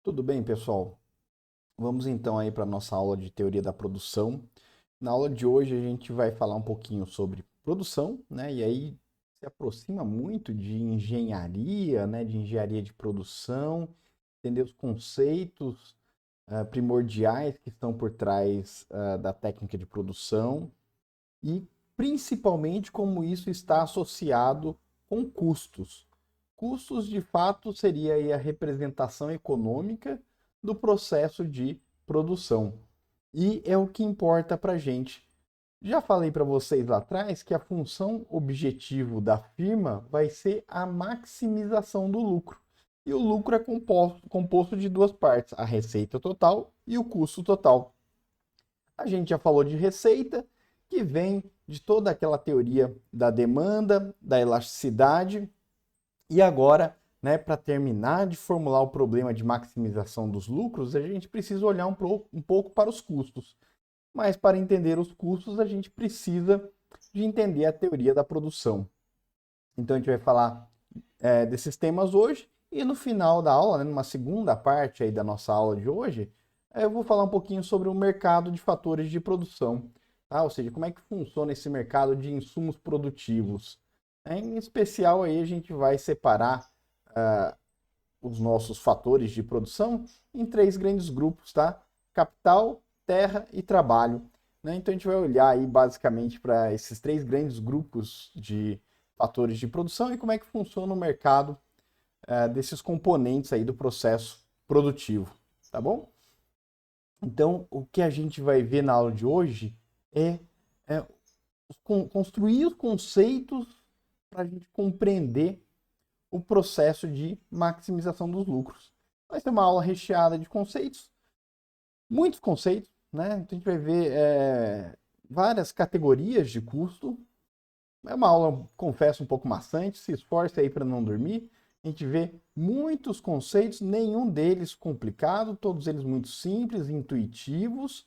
Tudo bem, pessoal? Vamos então aí para a nossa aula de teoria da produção. Na aula de hoje a gente vai falar um pouquinho sobre produção, né? E aí se aproxima muito de engenharia, né? De engenharia de produção, entender os conceitos primordiais que estão por trás da técnica de produção e principalmente como isso está associado com custos. Custos, de fato, seria aí a representação econômica do processo de produção. E é o que importa para a gente. Já falei para vocês lá atrás que a função objetivo da firma vai ser a maximização do lucro. E o lucro é composto de duas partes, a receita total e o custo total. A gente já falou de receita, que vem de toda aquela teoria da demanda, da elasticidade, e agora, né, para terminar de formular o problema de maximização dos lucros, a gente precisa olhar um pouco para os custos. Mas para entender os custos, a gente precisa de entender a teoria da produção. Então a gente vai falar desses temas hoje e no final da aula, né, numa segunda parte aí da nossa aula de hoje, eu vou falar um pouquinho sobre o mercado de fatores de produção, tá? Ou seja, como é que funciona esse mercado de insumos produtivos. Em especial aí a gente vai separar os nossos fatores de produção em três grandes grupos, tá? Capital, terra e trabalho. Né? Então a gente vai olhar aí basicamente para esses três grandes grupos de fatores de produção e como é que funciona o mercado desses componentes aí do processo produtivo, tá bom? Então, o que a gente vai ver na aula de hoje é construir os conceitos para a gente compreender o processo de maximização dos lucros. Vai ser uma aula recheada de conceitos, muitos conceitos, né? Então a gente vai ver várias categorias de custo. É uma aula, confesso, um pouco maçante, se esforce aí para não dormir. A gente vê muitos conceitos, nenhum deles complicado, todos eles muito simples, intuitivos,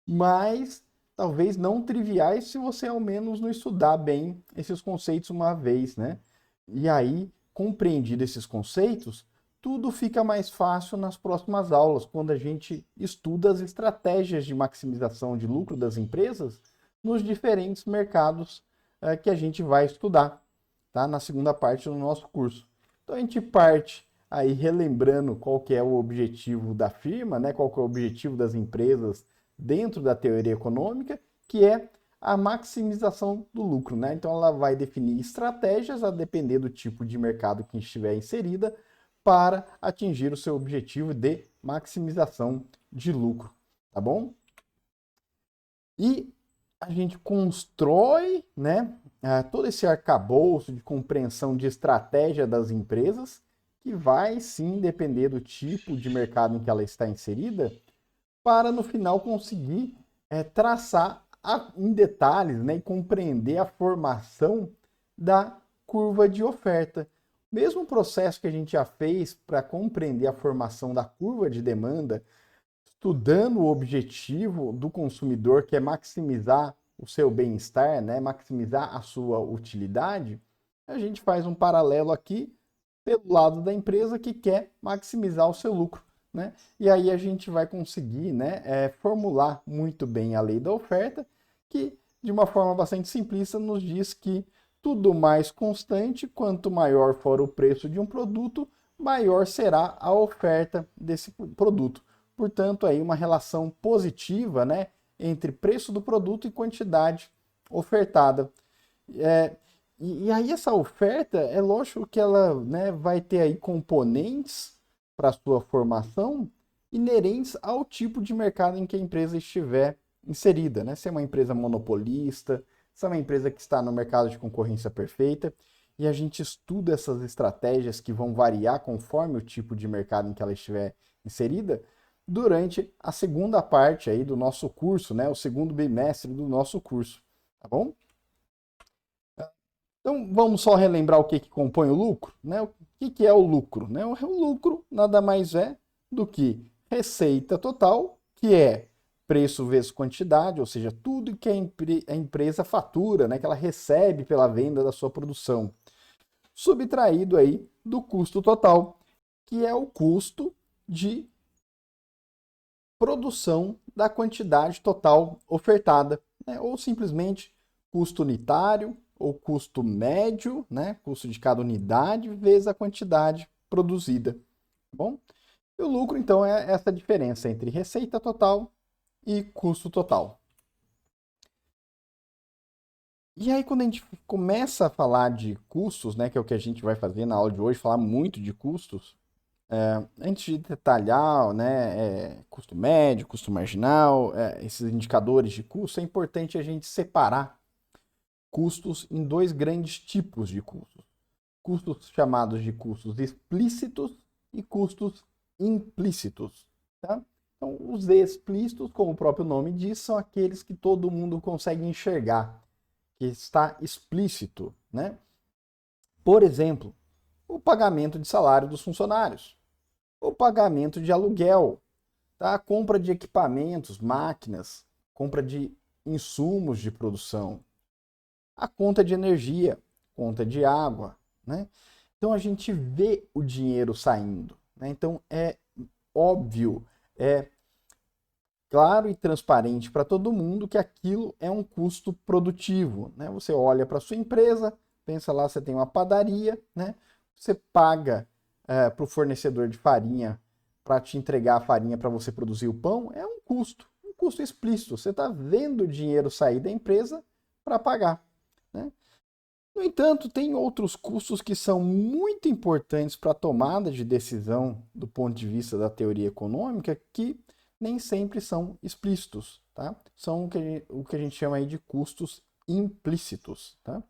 mas talvez não triviais se você ao menos não estudar bem esses conceitos uma vez, né? E aí, compreendido esses conceitos, tudo fica mais fácil nas próximas aulas, quando a gente estuda as estratégias de maximização de lucro das empresas nos diferentes mercados que a gente vai estudar, tá? Na segunda parte do nosso curso. Então a gente parte aí relembrando qual que é o objetivo da firma, né? Qual que é o objetivo das empresas dentro da teoria econômica, que é a maximização do lucro, né? Então ela vai definir estratégias a depender do tipo de mercado que estiver inserida para atingir o seu objetivo de maximização de lucro, tá bom? E a gente constrói, né, todo esse arcabouço de compreensão de estratégia das empresas, que vai sim depender do tipo de mercado em que ela está inserida, para no final conseguir traçar em detalhes, né, e compreender a formação da curva de oferta. Mesmo processo que a gente já fez para compreender a formação da curva de demanda, estudando o objetivo do consumidor, que é maximizar o seu bem-estar, né, maximizar a sua utilidade, a gente faz um paralelo aqui pelo lado da empresa que quer maximizar o seu lucro. Né? E aí a gente vai conseguir, né, formular muito bem a lei da oferta, que de uma forma bastante simplista nos diz que tudo mais constante, quanto maior for o preço de um produto, maior será a oferta desse produto. Portanto, aí uma relação positiva, né, entre preço do produto e quantidade ofertada. E aí essa oferta, é lógico que ela, né, vai ter aí componentes para sua formação inerentes ao tipo de mercado em que a empresa estiver inserida, né? Se é uma empresa monopolista, se é uma empresa que está no mercado de concorrência perfeita, e a gente estuda essas estratégias que vão variar conforme o tipo de mercado em que ela estiver inserida durante a segunda parte aí do nosso curso, né? O segundo bimestre do nosso curso, tá bom? Então, vamos só relembrar o que compõe o lucro? Né? O que é o lucro? Né? O lucro nada mais é do que receita total, que é preço vezes quantidade, ou seja, tudo que a empresa fatura, né? Que ela recebe pela venda da sua produção, subtraído aí do custo total, que é o custo de produção da quantidade total ofertada, né? Ou simplesmente custo unitário ou custo médio, né? Custo de cada unidade vezes a quantidade produzida, tá bom? E o lucro, então, é essa diferença entre receita total e custo total. E aí, quando a gente começa a falar de custos, né, que é o que a gente vai fazer na aula de hoje, falar muito de custos, antes de detalhar, né, custo médio, custo marginal, esses indicadores de custo, é importante a gente separar custos em dois grandes tipos de custos. Custos chamados de custos explícitos e custos implícitos. Tá? Então, os explícitos, como o próprio nome diz, são aqueles que todo mundo consegue enxergar, que está explícito. Né? Por exemplo, o pagamento de salário dos funcionários, o pagamento de aluguel, tá? A compra de equipamentos, máquinas, compra de insumos de produção, a conta de energia, conta de água, né? Então a gente vê o dinheiro saindo, né? Então é óbvio, é claro e transparente para todo mundo que aquilo é um custo produtivo, né? Você olha para sua empresa, pensa lá, você tem uma padaria, né? Você paga para o fornecedor de farinha para te entregar a farinha para você produzir o pão, é um custo explícito. Você está vendo o dinheiro sair da empresa para pagar, né? No entanto, tem outros custos que são muito importantes para a tomada de decisão do ponto de vista da teoria econômica que nem sempre são explícitos, tá? São o que a gente chama aí de custos implícitos, tá?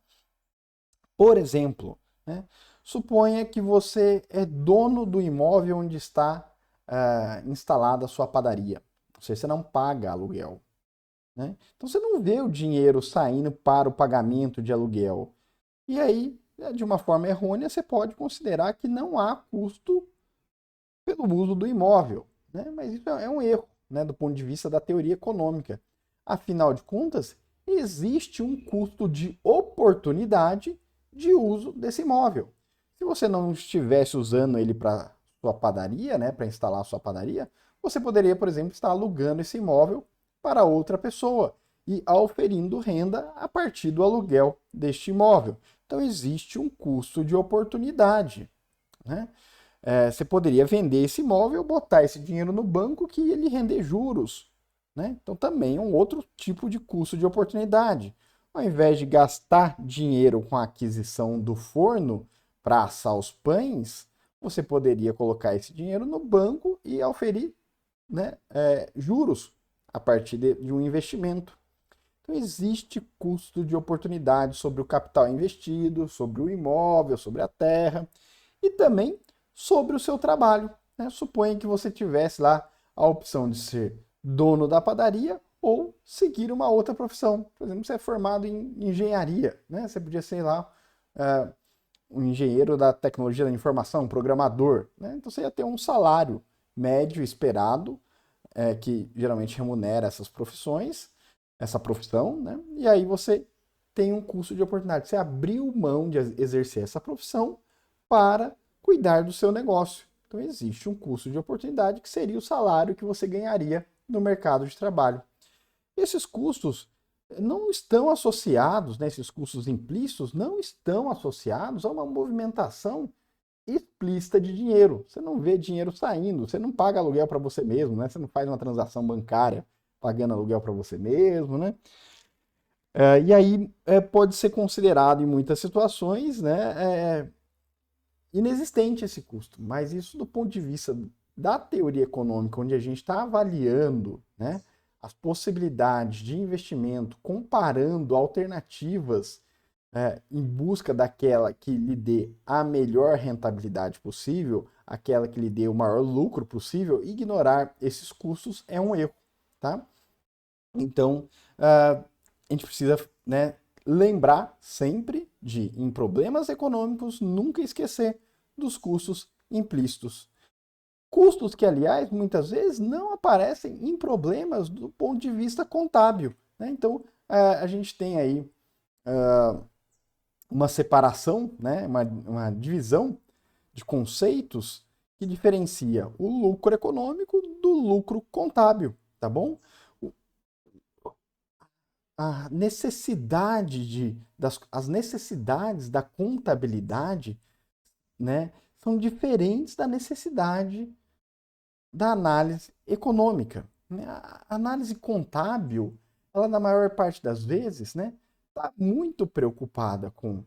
Por exemplo, né, suponha que você é dono do imóvel onde está instalada a sua padaria. Ou seja, você não paga aluguel, né? Então você não vê o dinheiro saindo para o pagamento de aluguel. E aí, de uma forma errônea, você pode considerar que não há custo pelo uso do imóvel, né? Mas isso é um erro, né, do ponto de vista da teoria econômica. Afinal de contas, existe um custo de oportunidade de uso desse imóvel. Se você não estivesse usando ele para sua padaria, né, para instalar a sua padaria, você poderia, por exemplo, estar alugando esse imóvel para outra pessoa e auferindo renda a partir do aluguel deste imóvel. Então existe um custo de oportunidade, né? Você poderia vender esse imóvel, botar esse dinheiro no banco que ele render juros, né? Então também é um outro tipo de custo de oportunidade. Ao invés de gastar dinheiro com a aquisição do forno para assar os pães, você poderia colocar esse dinheiro no banco e oferir, né, juros a partir de um investimento. Então, existe custo de oportunidade sobre o capital investido, sobre o imóvel, sobre a terra e também sobre o seu trabalho, né? Suponha que você tivesse lá a opção de ser dono da padaria ou seguir uma outra profissão. Por exemplo, você é formado em engenharia, né? Você podia ser lá um engenheiro da tecnologia da informação, um programador, né? Então você ia ter um salário médio esperado, que geralmente remunera essas profissões, essa profissão, né? E aí você tem um custo de oportunidade. Você abriu mão de exercer essa profissão para cuidar do seu negócio. Então existe um custo de oportunidade que seria o salário que você ganharia no mercado de trabalho. Esses custos não estão associados, né, esses custos implícitos não estão associados a uma movimentação explícita de dinheiro. Você não vê dinheiro saindo, você não paga aluguel para você mesmo, né? Você não faz uma transação bancária pagando aluguel para você mesmo, né? E aí pode ser considerado em muitas situações, né, inexistente esse custo, mas isso do ponto de vista da teoria econômica, onde a gente está avaliando, né, as possibilidades de investimento, comparando alternativas em busca daquela que lhe dê a melhor rentabilidade possível, aquela que lhe dê o maior lucro possível, ignorar esses custos é um erro, tá? Então, a gente precisa, né, lembrar sempre de, em problemas econômicos, nunca esquecer dos custos implícitos. Custos que, aliás, muitas vezes não aparecem em problemas do ponto de vista contábil, né? Então, a gente tem aí uma separação, né, uma divisão de conceitos que diferencia o lucro econômico do lucro contábil, tá bom? A necessidade as necessidades da contabilidade, né, são diferentes da necessidade da análise econômica, né? A análise contábil, ela na maior parte das vezes, né, está muito preocupada com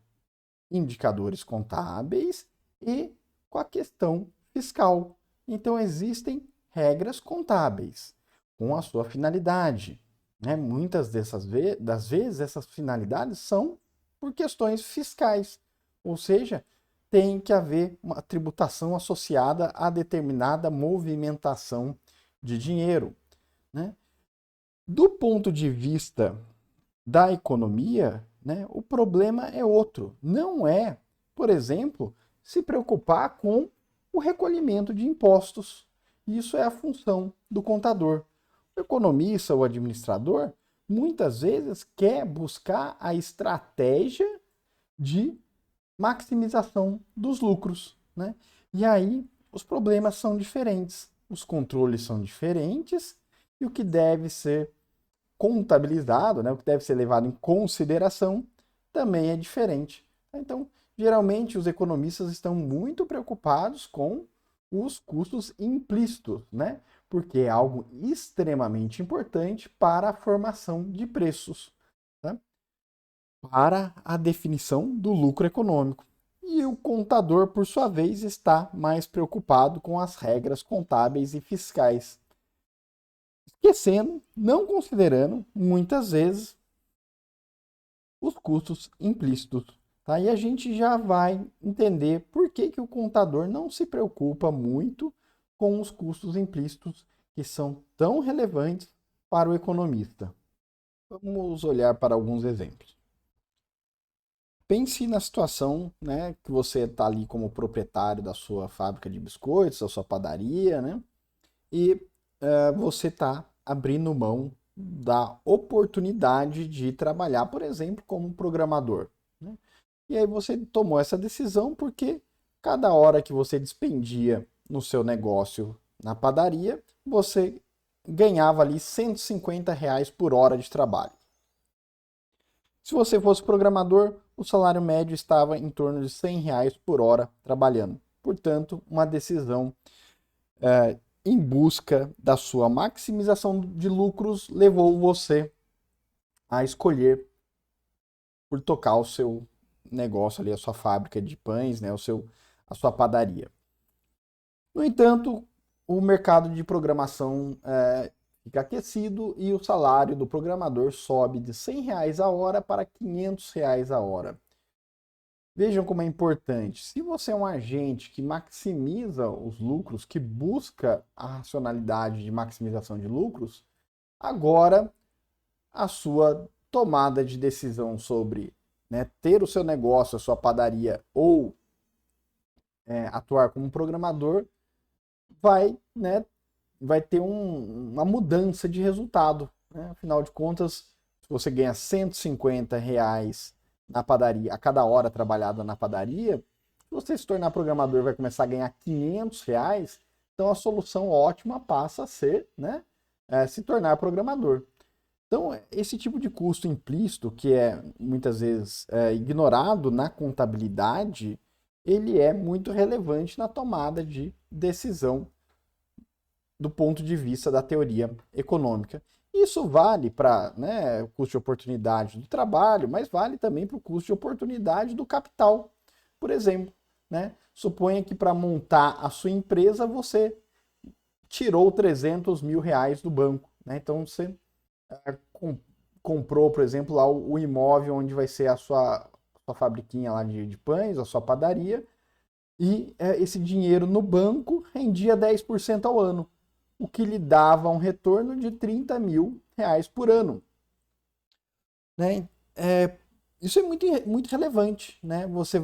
indicadores contábeis e com a questão fiscal. Então existem regras contábeis com a sua finalidade, né? Muitas das vezes essas finalidades são por questões fiscais, ou seja, tem que haver uma tributação associada a determinada movimentação de dinheiro, né? Do ponto de vista da economia, né, o problema é outro. Não é, por exemplo, se preocupar com o recolhimento de impostos. Isso é a função do contador. O economista, o administrador, muitas vezes quer buscar a estratégia de maximização dos lucros, né? E aí os problemas são diferentes, os controles são diferentes e o que deve ser contabilizado, né, o que deve ser levado em consideração, também é diferente. Então, geralmente, os economistas estão muito preocupados com os custos implícitos, né? Porque é algo extremamente importante para a formação de preços, tá? Para a definição do lucro econômico. E o contador, por sua vez, está mais preocupado com as regras contábeis e fiscais, esquecendo, não considerando, muitas vezes, os custos implícitos. Tá? E a gente já vai entender por que o contador não se preocupa muito com os custos implícitos que são tão relevantes para o economista. Vamos olhar para alguns exemplos. Pense na situação, né, que você está ali como proprietário da sua fábrica de biscoitos, da sua padaria, né, e você está abrindo mão da oportunidade de trabalhar, por exemplo, como programador, né? E aí você tomou essa decisão porque cada hora que você despendia no seu negócio na padaria, você ganhava ali R$ 150 por hora de trabalho. Se você fosse programador, o salário médio estava em torno de R$ 100 por hora trabalhando. Portanto, uma decisão em busca da sua maximização de lucros levou você a escolher por tocar o seu negócio ali, a sua fábrica de pães, né, a sua padaria. No entanto, o mercado de programação fica aquecido e o salário do programador sobe de R$ 100 a hora para R$ 500 a hora. Vejam como é importante. Se você é um agente que maximiza os lucros, que busca a racionalidade de maximização de lucros, agora a sua tomada de decisão sobre, né, ter o seu negócio, a sua padaria ou atuar como programador vai ter uma mudança de resultado, né? Afinal de contas, se você ganha R$ 150 na padaria, a cada hora trabalhada na padaria, se você se tornar programador vai começar a ganhar R$ 500, então a solução ótima passa a ser, né, se tornar programador. Então, esse tipo de custo implícito, que é muitas vezes ignorado na contabilidade, ele é muito relevante na tomada de decisão do ponto de vista da teoria econômica. Isso vale para, né, o custo de oportunidade do trabalho, mas vale também para o custo de oportunidade do capital. Por exemplo, né, suponha que para montar a sua empresa você tirou R$ 300 mil do banco, né? Então você comprou, por exemplo, lá o imóvel onde vai ser a sua fabriquinha lá de pães, a sua padaria, e esse dinheiro no banco rendia 10% ao ano, o que lhe dava um retorno de R$ 30 mil por ano. Né? Isso é muito relevante, né? Você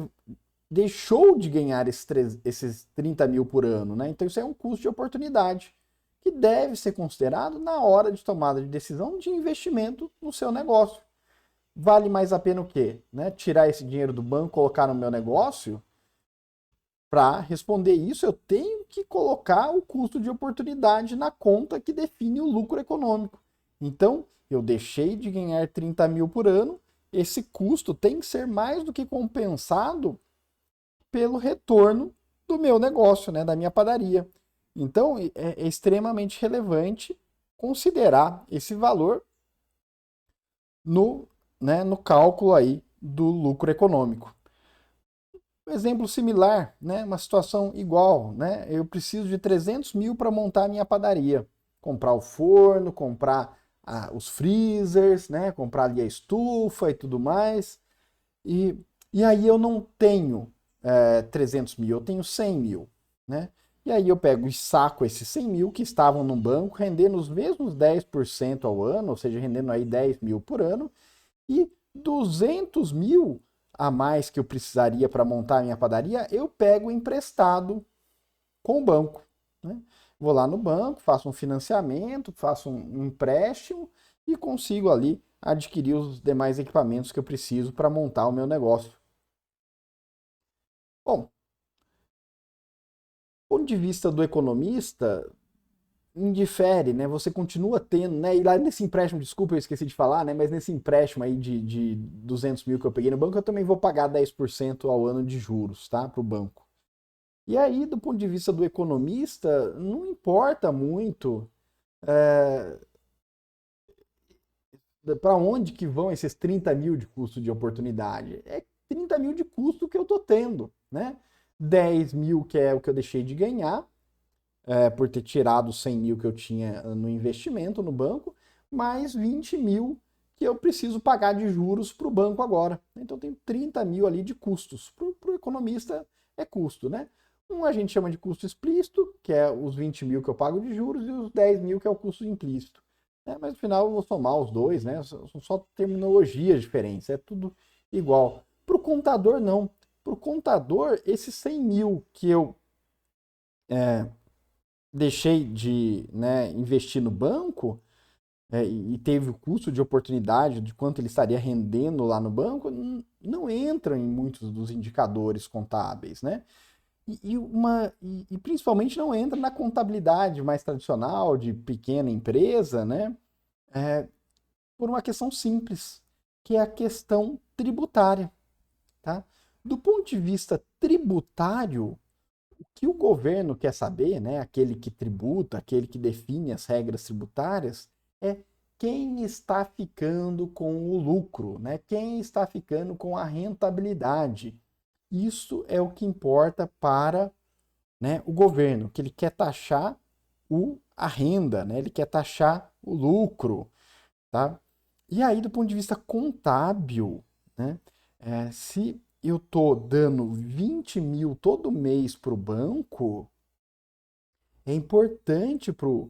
deixou de ganhar esses 30 mil por ano, né? Então isso é um custo de oportunidade que deve ser considerado na hora de tomada de decisão de investimento no seu negócio. Vale mais a pena o quê? Né? Tirar esse dinheiro do banco, colocar no meu negócio? para responder isso, eu tenho que colocar o custo de oportunidade na conta que define o lucro econômico. Então, eu deixei de ganhar 30 mil por ano, esse custo tem que ser mais do que compensado pelo retorno do meu negócio, né, da minha padaria. Então, é extremamente relevante considerar esse valor no, né, no cálculo aí do lucro econômico. Um exemplo similar, né, uma situação igual, né, eu preciso de 300 mil para montar a minha padaria. Comprar o forno, comprar os freezers, né, comprar ali a estufa e tudo mais. E, e aí eu não tenho 300 mil, eu tenho 100 mil, né? E aí eu pego e saco esses 100 mil que estavam no banco, rendendo os mesmos 10% ao ano, ou seja, rendendo aí 10 mil por ano, e 200 mil a mais que eu precisaria para montar a minha padaria, eu pego emprestado com o banco, né? Vou lá no banco, faço um financiamento, faço um empréstimo e consigo ali adquirir os demais equipamentos que eu preciso para montar o meu negócio. Bom, do ponto de vista do economista, indifere, né? Você continua tendo, né? E lá nesse empréstimo, desculpa, eu esqueci de falar, né? Mas nesse empréstimo aí de 200 mil que eu peguei no banco, eu também vou pagar 10% ao ano de juros, tá? Para o banco. E aí, do ponto de vista do economista, não importa muito para onde que vão esses 30 mil de custo de oportunidade. É 30 mil de custo que eu estou tendo, né? 10 mil que é o que eu deixei de ganhar, por ter tirado 100 mil que eu tinha no investimento no banco, mais 20 mil que eu preciso pagar de juros para o banco agora. Então tem 30 mil ali de custos. Para o economista é custo, né? Um a gente chama de custo explícito, que é os 20 mil que eu pago de juros, e os 10 mil que é o custo implícito. Mas no final eu vou somar os dois, né? São só terminologias diferentes, é tudo igual. Para o contador, não. Para o contador, esses 100 mil que eu deixei de, né, investir no banco e teve o custo de oportunidade de quanto ele estaria rendendo lá no banco, não entra em muitos dos indicadores contábeis, né? E principalmente não entra na contabilidade mais tradicional de pequena empresa, né? É, por uma questão simples, que é a questão tributária, tá? Do ponto de vista tributário, o que o governo quer saber, né, aquele que tributa, aquele que define as regras tributárias, é quem está ficando com o lucro, né? Quem está ficando com a rentabilidade. Isso é o que importa para, né, o governo, que ele quer taxar a renda, né? Ele quer taxar o lucro, tá? E aí, do ponto de vista contábil, né, se eu tô dando 20 mil todo mês para o banco, é importante para o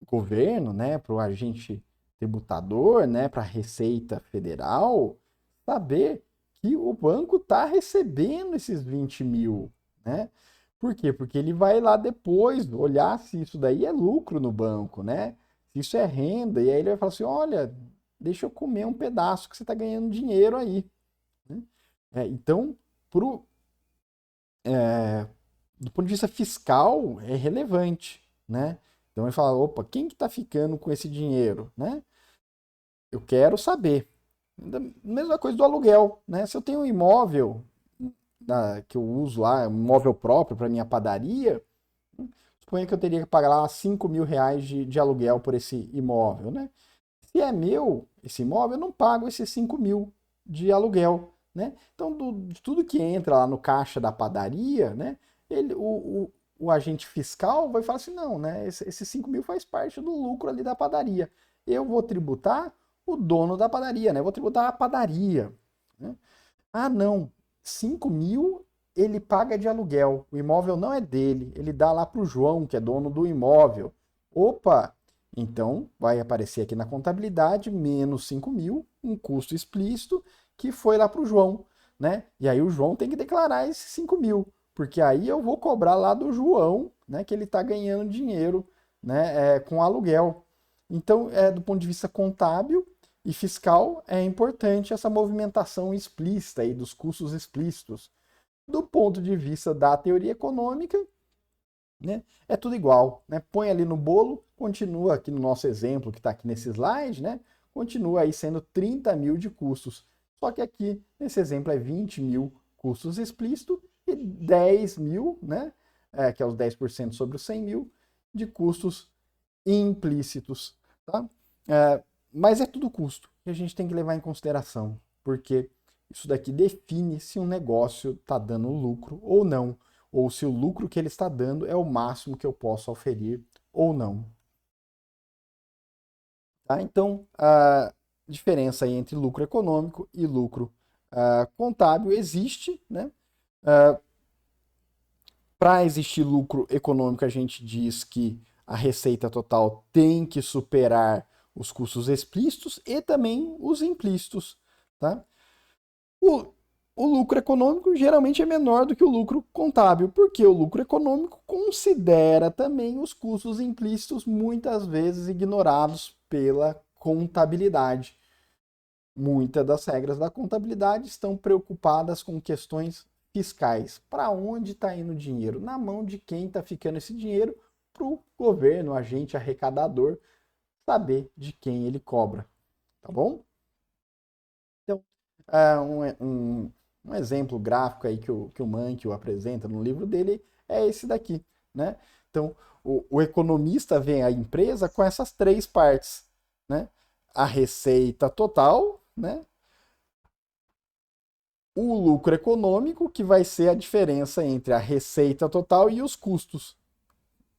governo, né, para o agente tributador, né, para a Receita Federal, saber que o banco está recebendo esses 20 mil, né? Por quê? Porque ele vai lá depois olhar se isso daí é lucro no banco, né? Se isso é renda, e aí ele vai falar assim, olha, deixa eu comer um pedaço que você está ganhando dinheiro aí, né? Então, pro, do ponto de vista fiscal, é relevante, né? Então ele fala, opa, quem que está ficando com esse dinheiro, né? Eu quero saber. Mesma coisa do aluguel, né? Se eu tenho um imóvel que eu uso lá, um imóvel próprio para minha padaria, suponha que eu teria que pagar lá 5 mil reais de aluguel por esse imóvel, né? Se é meu esse imóvel, eu não pago esses 5 mil de aluguel, né? Então, de tudo que entra lá no caixa da padaria, né? O agente fiscal vai falar assim, não, né? Esses 5 mil faz parte do lucro ali da padaria. Eu vou tributar o dono da padaria, né? Eu vou tributar a padaria, né? Ah, não, 5 mil ele paga de aluguel. O imóvel não é dele, ele dá lá para o João, que é dono do imóvel. Opa! Então vai aparecer aqui na contabilidade menos 5 mil, um custo explícito que foi lá para o João, né? E aí o João tem que declarar esses 5 mil, porque aí eu vou cobrar lá do João, né? Que ele está ganhando dinheiro, né? Com aluguel. Então, do ponto de vista contábil, e fiscal, é importante essa movimentação explícita aí dos custos explícitos. do ponto de vista da teoria econômica, né, é tudo igual, né? Põe ali no bolo, continua aqui no nosso exemplo que está aqui nesse slide, né? Continua aí sendo 30 mil de custos. Só que aqui, nesse exemplo, é 20 mil custos explícitos e 10 mil, né? Que é os 10% sobre os 100 mil, de custos implícitos, tá? Mas é tudo custo que a gente tem que levar em consideração, porque isso daqui define se um negócio está dando lucro ou não, ou se o lucro que ele está dando é o máximo que eu posso oferir ou não. Tá? Então, a diferença aí entre lucro econômico e lucro contábil existe, né? Para existir lucro econômico, a gente diz que a receita total tem que superar os custos explícitos e também os implícitos. Tá? O, o lucro econômico geralmente é menor do que o lucro contábil, porque o lucro econômico considera também os custos implícitos, muitas vezes ignorados pela contabilidade. Muitas das regras da contabilidade estão preocupadas com questões fiscais. Para onde está indo o dinheiro? Na mão de quem está ficando esse dinheiro? Para o governo, agente arrecadador, saber de quem ele cobra. Tá bom? Então, um exemplo gráfico aí que o Mankio apresenta no livro dele é esse daqui, né? Então, o economista vê a empresa com essas três partes, né? A receita total, né? O lucro econômico, que vai ser a diferença entre a receita total e os custos,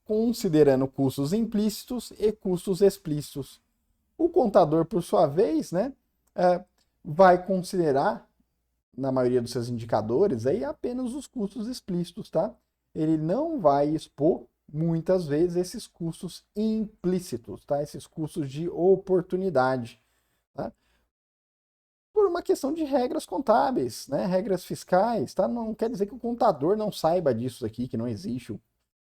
considerando custos implícitos e custos explícitos. O contador, por sua vez, né, vai considerar, na maioria dos seus indicadores, aí, apenas os custos explícitos, tá? Ele não vai expor, muitas vezes, esses custos implícitos, tá? Esses custos de oportunidade, tá? Por uma questão de regras contábeis, né? Regras fiscais, tá? Não quer dizer que o contador não saiba disso aqui, que não existe,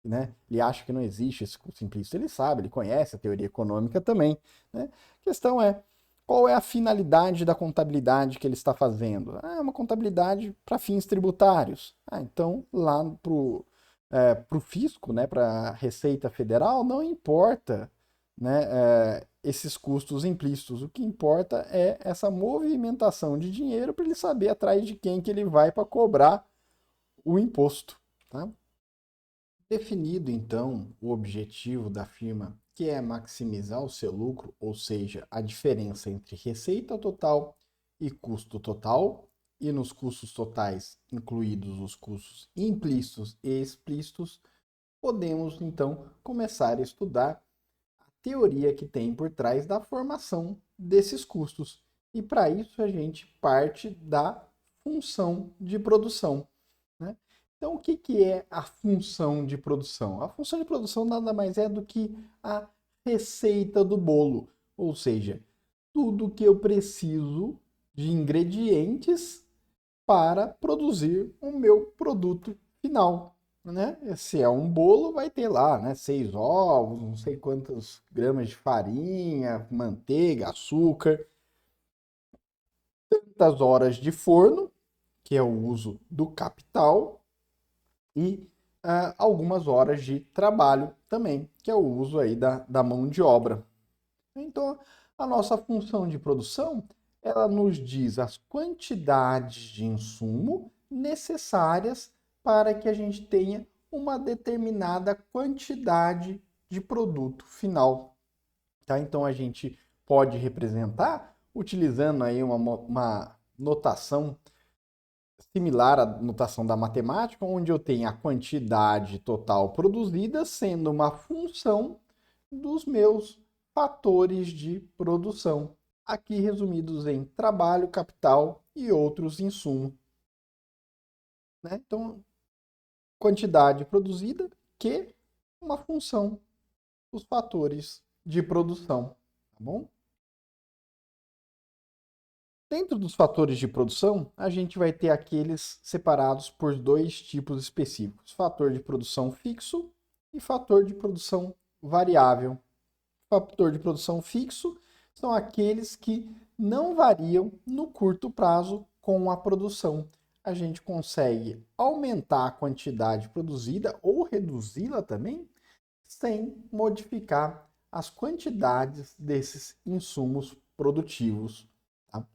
né? Ele acha que não existe esse custo implícito, ele sabe, ele conhece a teoria econômica também, né? A questão é, qual é a finalidade da contabilidade que ele está fazendo? É uma contabilidade para fins tributários. Então, lá para o fisco, né, para a Receita Federal, não importa, né, esses custos implícitos. O que importa é essa movimentação de dinheiro para ele saber atrás de quem que ele vai para cobrar o imposto. Tá? Definido, então, o objetivo da firma, que é maximizar o seu lucro, ou seja, a diferença entre receita total e custo total, e nos custos totais incluídos os custos implícitos e explícitos, podemos então começar a estudar a teoria que tem por trás da formação desses custos. E para isso a gente parte da função de produção. Né? Então, o que é a função de produção? A função de produção nada mais é do que a receita do bolo, ou seja, tudo que eu preciso de ingredientes para produzir o meu produto final. Né? Se é um bolo, vai ter lá, né, 6 ovos, não sei quantos gramas de farinha, manteiga, açúcar, tantas horas de forno, que é o uso do capital, e algumas horas de trabalho também, que é o uso aí da mão de obra. Então, a nossa função de produção, ela nos diz as quantidades de insumo necessárias para que a gente tenha uma determinada quantidade de produto final. Tá? Então, a gente pode representar utilizando aí uma notação similar à notação da matemática, onde eu tenho a quantidade total produzida sendo uma função dos meus fatores de produção, aqui resumidos em trabalho, capital e outros insumos. Né? Então, quantidade produzida que uma função dos fatores de produção, tá bom? Dentro dos fatores de produção, a gente vai ter aqueles separados por dois tipos específicos: fator de produção fixo e fator de produção variável. Fator de produção fixo são aqueles que não variam no curto prazo com a produção. a gente consegue aumentar a quantidade produzida ou reduzi-la também, sem modificar as quantidades desses insumos produtivos. Tá?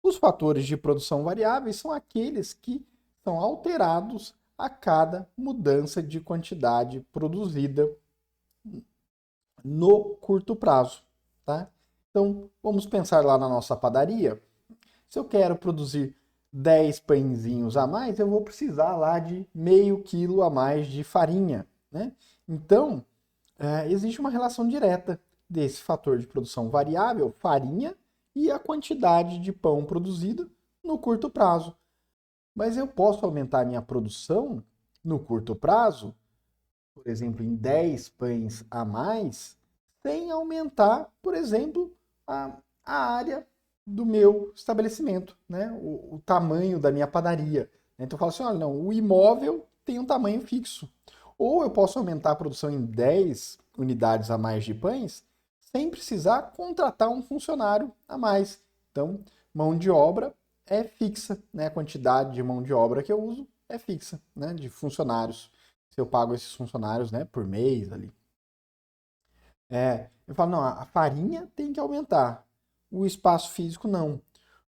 Os fatores de produção variáveis são aqueles que são alterados a cada mudança de quantidade produzida no curto prazo. Tá? Então, vamos pensar lá na nossa padaria. Se eu quero produzir 10 pãezinhos a mais, eu vou precisar lá de meio quilo a mais de farinha. Né? Então, existe uma relação direta desse fator de produção variável, farinha, e a quantidade de pão produzido no curto prazo. Mas eu posso aumentar a minha produção no curto prazo, por exemplo, em 10 pães a mais, sem aumentar, por exemplo, a área do meu estabelecimento, né? O tamanho da minha padaria. Então eu falo assim, olha, não, o imóvel tem um tamanho fixo. Ou eu posso aumentar a produção em 10 unidades a mais de pães, sem precisar contratar um funcionário a mais. Então, mão de obra é fixa, né? A quantidade de mão de obra que eu uso é fixa, né? De funcionários. Se eu pago esses funcionários, né, por mês ali. Eu falo, não, a farinha tem que aumentar. O espaço físico não.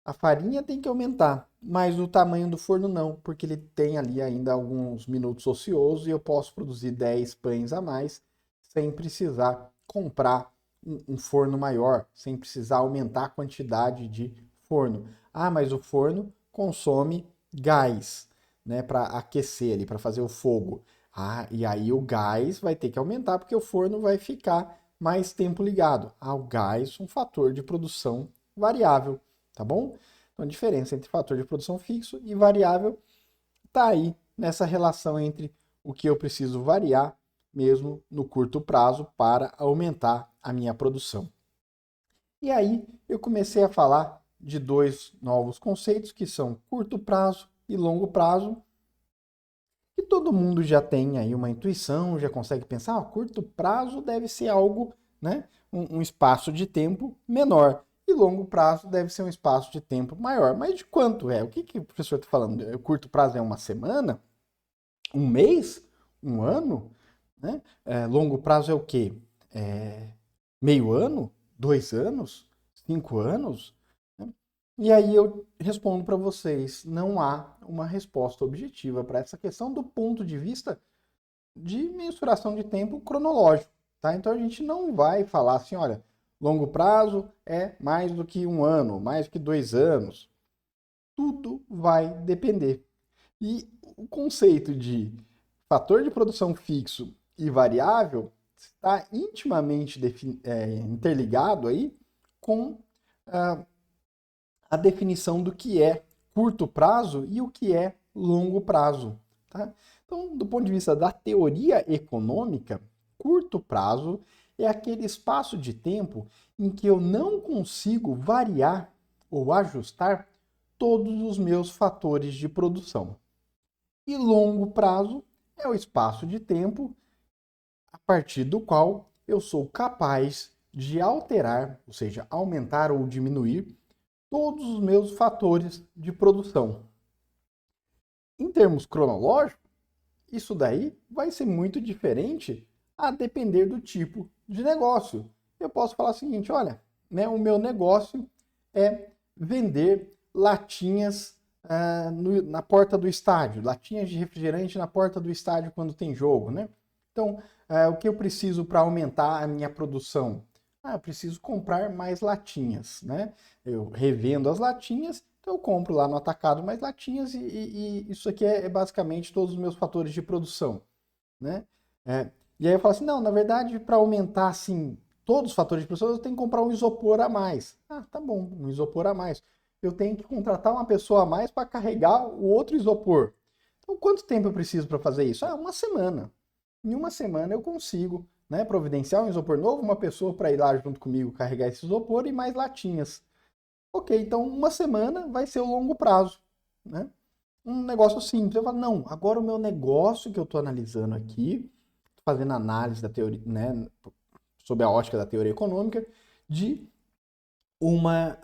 A farinha tem que aumentar, mas o tamanho do forno não, porque ele tem ali ainda alguns minutos ociosos e eu posso produzir 10 pães a mais sem precisar comprar um forno maior, sem precisar aumentar a quantidade de forno. Ah, mas o forno consome gás, né, para aquecer ali, para fazer o fogo. Ah, e aí o gás vai ter que aumentar porque o forno vai ficar mais tempo ligado. Ah, o gás, um fator de produção variável, tá bom? Então a diferença entre fator de produção fixo e variável está aí nessa relação entre o que eu preciso variar mesmo no curto prazo para aumentar a minha produção. E aí eu comecei a falar de dois novos conceitos que são curto prazo e longo prazo, e todo mundo já tem aí uma intuição, já consegue pensar, curto prazo deve ser algo, né, um espaço de tempo menor. E longo prazo deve ser um espaço de tempo maior. Mas de quanto é? O que o professor está falando? O curto prazo é uma semana? Um mês? Um ano? Né? Longo prazo é o quê? Meio ano? 2 anos? 5 anos? Né? E aí eu respondo para vocês, não há uma resposta objetiva para essa questão do ponto de vista de mensuração de tempo cronológico. Tá? Então a gente não vai falar assim, olha, longo prazo é mais do que um ano, mais do que 2 anos. Tudo vai depender. E o conceito de fator de produção fixo e variável está intimamente interligado aí com a definição do que é curto prazo e o que é longo prazo. Tá? Então, do ponto de vista da teoria econômica, curto prazo é aquele espaço de tempo em que eu não consigo variar ou ajustar todos os meus fatores de produção. E longo prazo é o espaço de tempo a partir do qual eu sou capaz de alterar, ou seja, aumentar ou diminuir todos os meus fatores de produção. Em termos cronológicos, isso daí vai ser muito diferente a depender do tipo de negócio. Eu posso falar o seguinte, olha, né, o meu negócio é vender latinhas na porta do estádio, latinhas de refrigerante na porta do estádio quando tem jogo, né? Então, o que eu preciso para aumentar a minha produção? Eu preciso comprar mais latinhas, né? Eu revendo as latinhas, então eu compro lá no atacado mais latinhas e isso aqui é basicamente todos os meus fatores de produção, né? E aí eu falo assim, não, na verdade, para aumentar assim todos os fatores de produção, eu tenho que comprar um isopor a mais. Tá bom, um isopor a mais. Eu tenho que contratar uma pessoa a mais para carregar o outro isopor. Então, quanto tempo eu preciso para fazer isso? Uma semana. Em uma semana eu consigo, né, providenciar um isopor novo, uma pessoa para ir lá junto comigo carregar esse isopor e mais latinhas. Ok, então uma semana vai ser o longo prazo, né? Um negócio simples. Eu falo, não, agora o meu negócio que eu estou analisando aqui, fazendo análise da teoria, né, sob a ótica da teoria econômica, de uma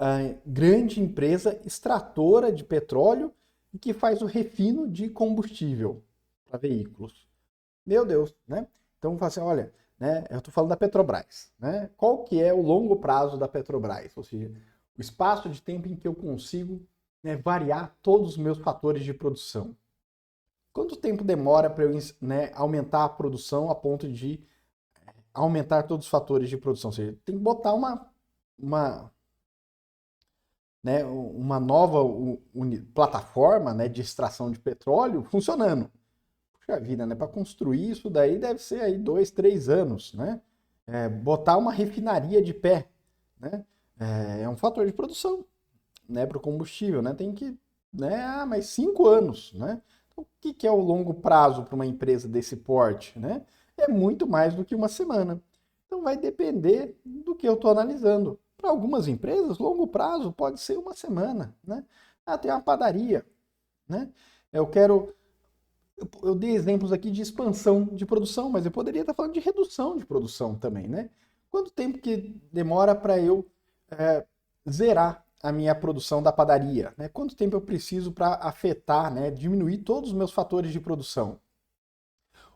grande empresa extratora de petróleo e que faz o refino de combustível para veículos. Meu Deus, né? Então, assim, olha, né, eu estou falando da Petrobras, né? Qual que é o longo prazo da Petrobras? Ou seja, o espaço de tempo em que eu consigo, né, variar todos os meus fatores de produção. Quanto tempo demora para eu, né, aumentar a produção a ponto de aumentar todos os fatores de produção? Ou seja, tem que botar uma, né, uma nova plataforma, né, de extração de petróleo funcionando. Puxa vida, né? Para construir isso daí deve ser aí 2, 3 anos, né? Botar uma refinaria de pé, né? É um fator de produção, né? Para o combustível, né? Tem que, né? Mas 5 anos, né? Então, o que que é o longo prazo para uma empresa desse porte, né? É muito mais do que uma semana. Então vai depender do que eu estou analisando. Para algumas empresas, longo prazo pode ser uma semana, né? Ah, tem uma padaria, né? Eu quero eu dei exemplos aqui de expansão de produção, mas eu poderia estar falando de redução de produção também, né? Quanto tempo que demora para eu zerar a minha produção da padaria? Né? Quanto tempo eu preciso para afetar, né, diminuir todos os meus fatores de produção?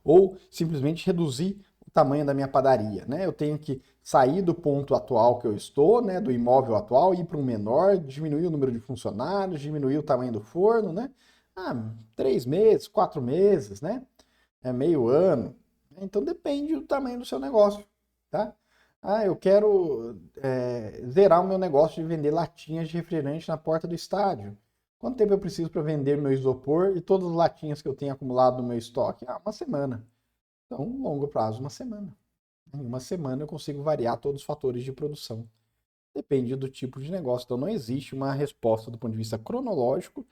Ou simplesmente reduzir o tamanho da minha padaria, né? Eu tenho que sair do ponto atual que eu estou, né, do imóvel atual, ir para um menor, diminuir o número de funcionários, diminuir o tamanho do forno, né? 3 meses, 4 meses, né? Meio ano. Então depende do tamanho do seu negócio, tá? Eu quero zerar o meu negócio de vender latinhas de refrigerante na porta do estádio. Quanto tempo eu preciso para vender meu isopor e todas as latinhas que eu tenho acumulado no meu estoque? Uma semana. Então, longo prazo, uma semana. Em uma semana eu consigo variar todos os fatores de produção. Depende do tipo de negócio. Então, não existe uma resposta do ponto de vista cronológico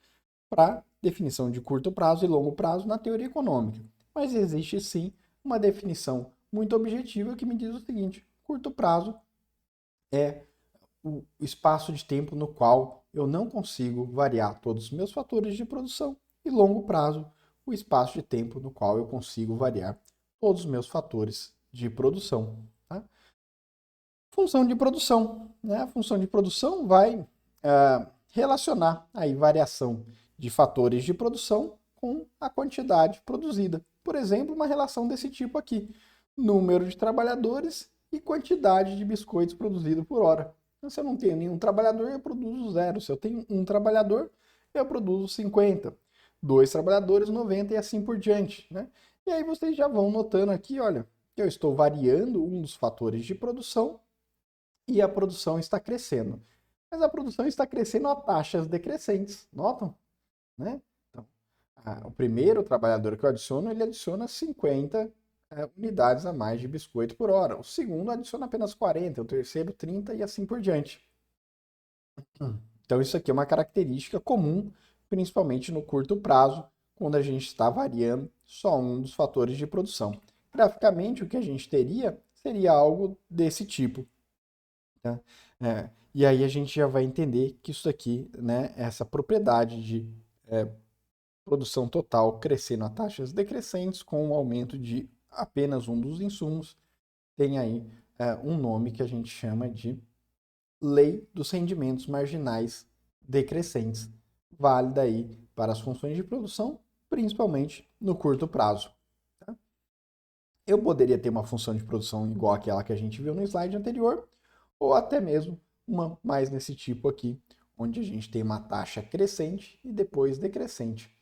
para definição de curto prazo e longo prazo na teoria econômica. Mas existe sim uma definição muito objetiva que me diz o seguinte: curto prazo é o espaço de tempo no qual eu não consigo variar todos os meus fatores de produção, e longo prazo, o espaço de tempo no qual eu consigo variar todos os meus fatores de produção. Tá? Função de produção. Né? A função de produção vai relacionar aí variação de fatores de produção com a quantidade produzida. Por exemplo, uma relação desse tipo aqui: número de trabalhadores e quantidade de biscoitos produzido por hora. Então, se eu não tenho nenhum trabalhador, eu produzo 0. Se eu tenho um trabalhador, eu produzo 50. 2 trabalhadores, 90 e assim por diante. Né? E aí vocês já vão notando aqui, olha, eu estou variando um dos fatores de produção e a produção está crescendo. Mas a produção está crescendo a taxas decrescentes, notam? Né? Então, o primeiro trabalhador que eu adiciono, ele adiciona 50 unidades a mais de biscoito por hora. O segundo adiciona apenas 40, o terceiro 30 e assim por diante. Então isso aqui é uma característica comum, principalmente no curto prazo, quando a gente está variando só um dos fatores de produção. Graficamente, o que a gente teria seria algo desse tipo. Tá? E aí a gente já vai entender que isso aqui, né, essa propriedade de produção total crescendo a taxas decrescentes com o aumento de apenas um dos insumos, tem aí um nome que a gente chama de lei dos rendimentos marginais decrescentes, válida aí para as funções de produção, principalmente no curto prazo. Tá? Eu poderia ter uma função de produção igual àquela que a gente viu no slide anterior, ou até mesmo uma mais nesse tipo aqui, onde a gente tem uma taxa crescente e depois decrescente.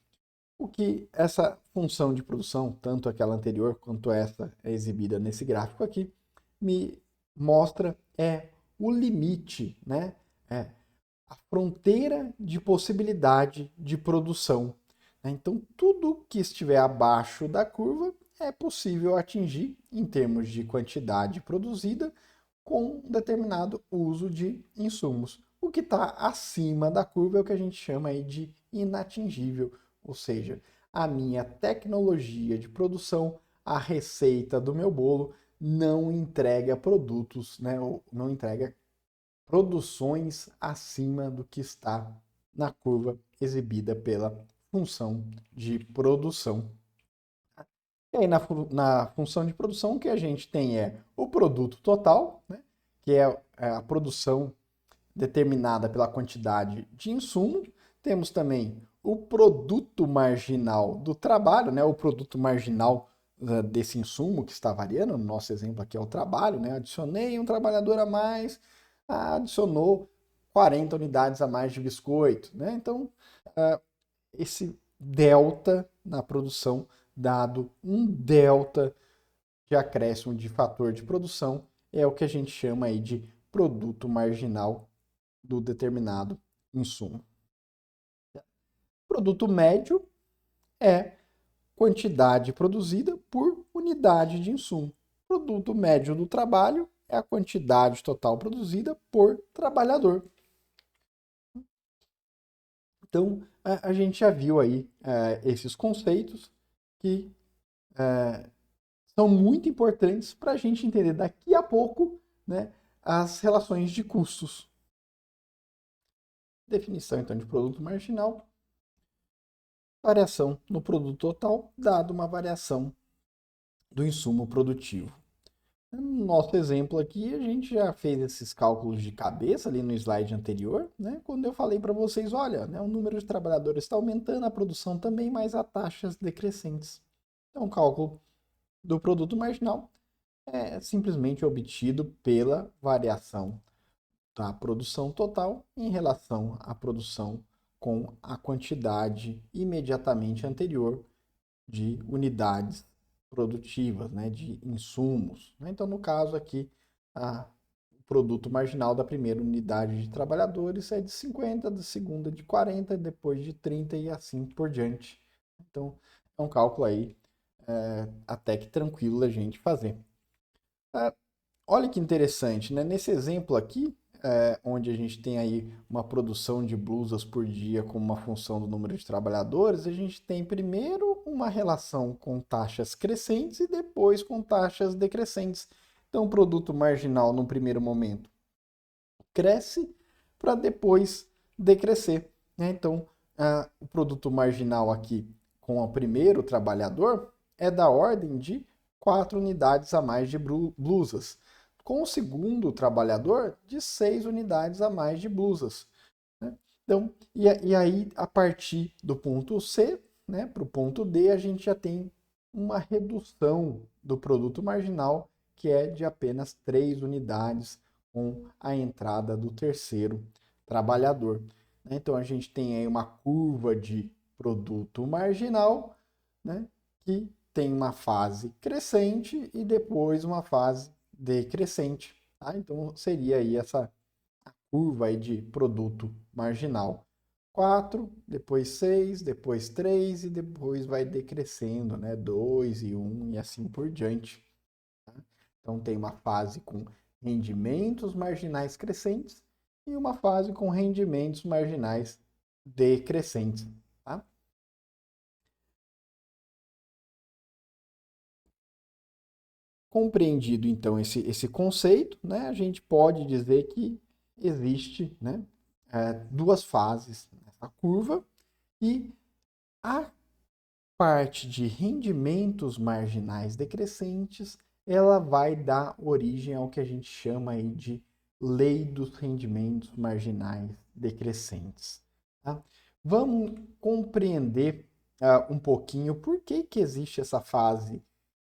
O que essa função de produção, tanto aquela anterior quanto essa é exibida nesse gráfico aqui, me mostra é o limite, né? A fronteira de possibilidade de produção. Então, tudo que estiver abaixo da curva é possível atingir em termos de quantidade produzida com um determinado uso de insumos. O que está acima da curva é o que a gente chama aí de inatingível, ou seja, a minha tecnologia de produção, a receita do meu bolo não entrega produtos, né, ou não entrega produções acima do que está na curva exibida pela função de produção. E aí, na função de produção, o que a gente tem é o produto total, né, que é a produção determinada pela quantidade de insumo. Temos também o produto marginal do trabalho, né, o produto marginal desse insumo que está variando, no nosso exemplo aqui é o trabalho, né, adicionei um trabalhador a mais, adicionou 40 unidades a mais de biscoito, né, então esse delta na produção, dado um delta de acréscimo de fator de produção, é o que a gente chama aí de produto marginal do determinado insumo. Produto médio é quantidade produzida por unidade de insumo. Produto médio do trabalho é a quantidade total produzida por trabalhador. Então, a gente já viu aí esses conceitos que são muito importantes para a gente entender daqui a pouco, né, as relações de custos. Definição, então, de produto marginal. Variação no produto total, dado uma variação do insumo produtivo. No nosso exemplo aqui, a gente já fez esses cálculos de cabeça ali no slide anterior, né? Quando eu falei para vocês, olha, né, o número de trabalhadores está aumentando, a produção também, mas a taxas decrescentes. Então, o cálculo do produto marginal é simplesmente obtido pela variação da produção total em relação à produção com a quantidade imediatamente anterior de unidades produtivas, né, de insumos. Então, no caso aqui, o produto marginal da primeira unidade de trabalhadores é de 50, da segunda de 40, depois de 30 e assim por diante. Então, é um cálculo aí até que tranquilo da gente fazer. Olha que interessante, né? Nesse exemplo aqui, onde a gente tem aí uma produção de blusas por dia como uma função do número de trabalhadores, a gente tem primeiro uma relação com taxas crescentes e depois com taxas decrescentes. Então, o produto marginal, num primeiro momento, cresce para depois decrescer, né? Então, o produto marginal aqui com o primeiro trabalhador é da ordem de 4 unidades a mais de blusas, com o segundo trabalhador de 6 unidades a mais de blusas, né? Então, e aí, a partir do ponto C, né, para o ponto D, a gente já tem uma redução do produto marginal, que é de apenas 3 unidades com a entrada do terceiro trabalhador. Então, a gente tem aí uma curva de produto marginal, né, que tem uma fase crescente e depois uma fase decrescente. Tá? Então, seria aí essa curva aí de produto marginal. 4, depois 6, depois 3 e depois vai decrescendo, né? 2 e 1 e assim por diante. Tá? Então tem uma fase com rendimentos marginais crescentes e uma fase com rendimentos marginais decrescentes. Tá? Compreendido então esse conceito, né, a gente pode dizer que existe, né, duas fases nessa curva e a parte de rendimentos marginais decrescentes, ela vai dar origem ao que a gente chama aí de lei dos rendimentos marginais decrescentes. Tá? Vamos compreender um pouquinho por que existe essa fase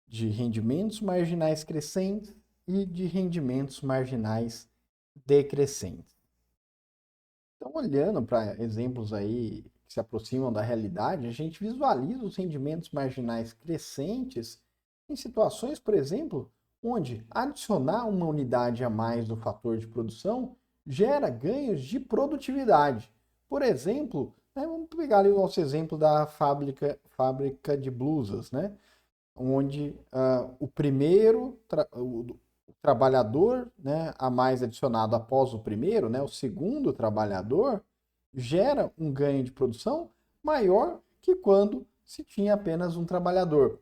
de rendimentos marginais crescentes e de rendimentos marginais decrescentes. Então, olhando para exemplos aí que se aproximam da realidade, a gente visualiza os rendimentos marginais crescentes em situações, por exemplo, onde adicionar uma unidade a mais do fator de produção gera ganhos de produtividade. Por exemplo, né, vamos pegar ali o nosso exemplo da fábrica de blusas, né? Onde o primeiro o trabalhador, né, a mais adicionado após o primeiro, né, o segundo trabalhador, gera um ganho de produção maior que quando se tinha apenas um trabalhador.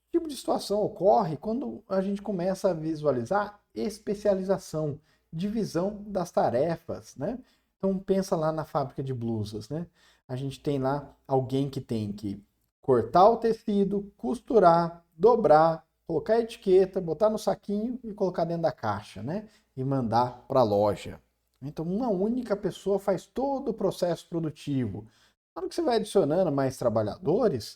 Esse tipo de situação ocorre quando a gente começa a visualizar especialização, divisão das tarefas, né? Então pensa lá na fábrica de blusas, né? A gente tem lá alguém que tem que cortar o tecido, costurar, dobrar, colocar a etiqueta, botar no saquinho e colocar dentro da caixa, né? E mandar para a loja. Então, uma única pessoa faz todo o processo produtivo. Na hora que você vai adicionando mais trabalhadores,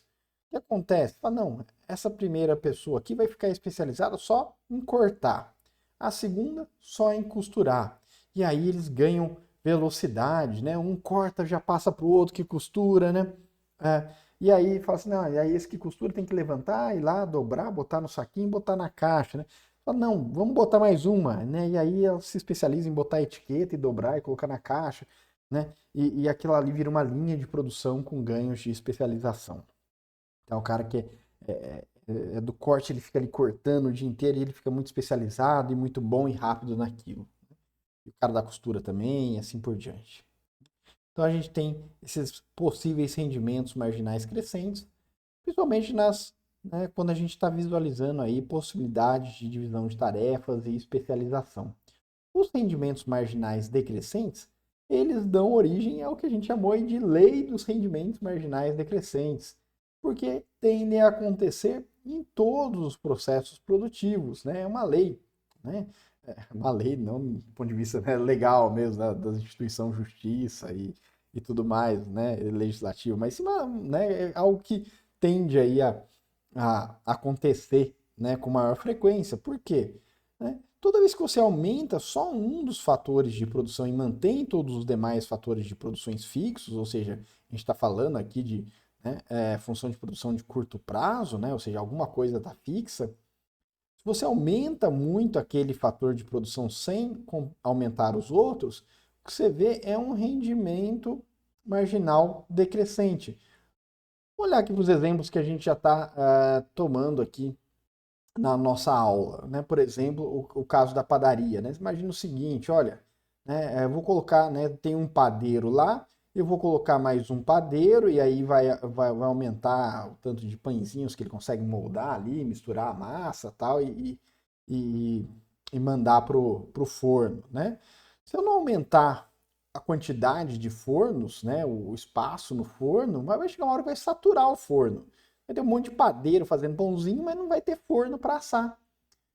o que acontece? Fala, não, essa primeira pessoa aqui vai ficar especializada só em cortar, a segunda só em costurar. E aí eles ganham velocidade, né? Um corta, já passa para o outro que costura, né? É, e aí fala assim, não, e aí esse que costura tem que levantar, ir lá, dobrar, botar no saquinho, botar na caixa, né? Fala, não, vamos botar mais uma, né? E aí ela se especializa em botar etiqueta e dobrar e colocar na caixa, né? E aquilo ali vira uma linha de produção com ganhos de especialização. Então, o cara que é do corte, ele fica ali cortando o dia inteiro e ele fica muito especializado e muito bom e rápido naquilo. E o cara da costura também, e assim por diante. Então, a gente tem esses possíveis rendimentos marginais crescentes, principalmente quando a gente está visualizando aí possibilidades de divisão de tarefas e especialização. Os rendimentos marginais decrescentes, eles dão origem ao que a gente chamou de lei dos rendimentos marginais decrescentes, porque tendem a acontecer em todos os processos produtivos, né? É uma lei, né? É uma lei não do ponto de vista, né, legal mesmo, né, das instituições de justiça e tudo mais, né, legislativo, mas sim, né, é algo que tende aí a acontecer, né, com maior frequência. Por quê? Né? Toda vez que você aumenta só um dos fatores de produção e mantém todos os demais fatores de produções fixos, ou seja, a gente está falando aqui de, né, função de produção de curto prazo, né, ou seja, alguma coisa está fixa. Se você aumenta muito aquele fator de produção sem aumentar os outros, o que você vê é um rendimento marginal decrescente. Vou olhar aqui para os exemplos que a gente já está tomando aqui na nossa aula, né? Por exemplo, o caso da padaria, né? Imagina o seguinte, olha, né? Vou colocar, né? Tem um padeiro lá, eu vou colocar mais um padeiro e aí vai aumentar o tanto de pãezinhos que ele consegue moldar ali, misturar a massa tal e, e mandar pro forno, né? Se eu não aumentar a quantidade de fornos, né? O espaço no forno, vai chegar uma hora que vai saturar o forno. Vai ter um monte de padeiro fazendo pãozinho, mas não vai ter forno para assar.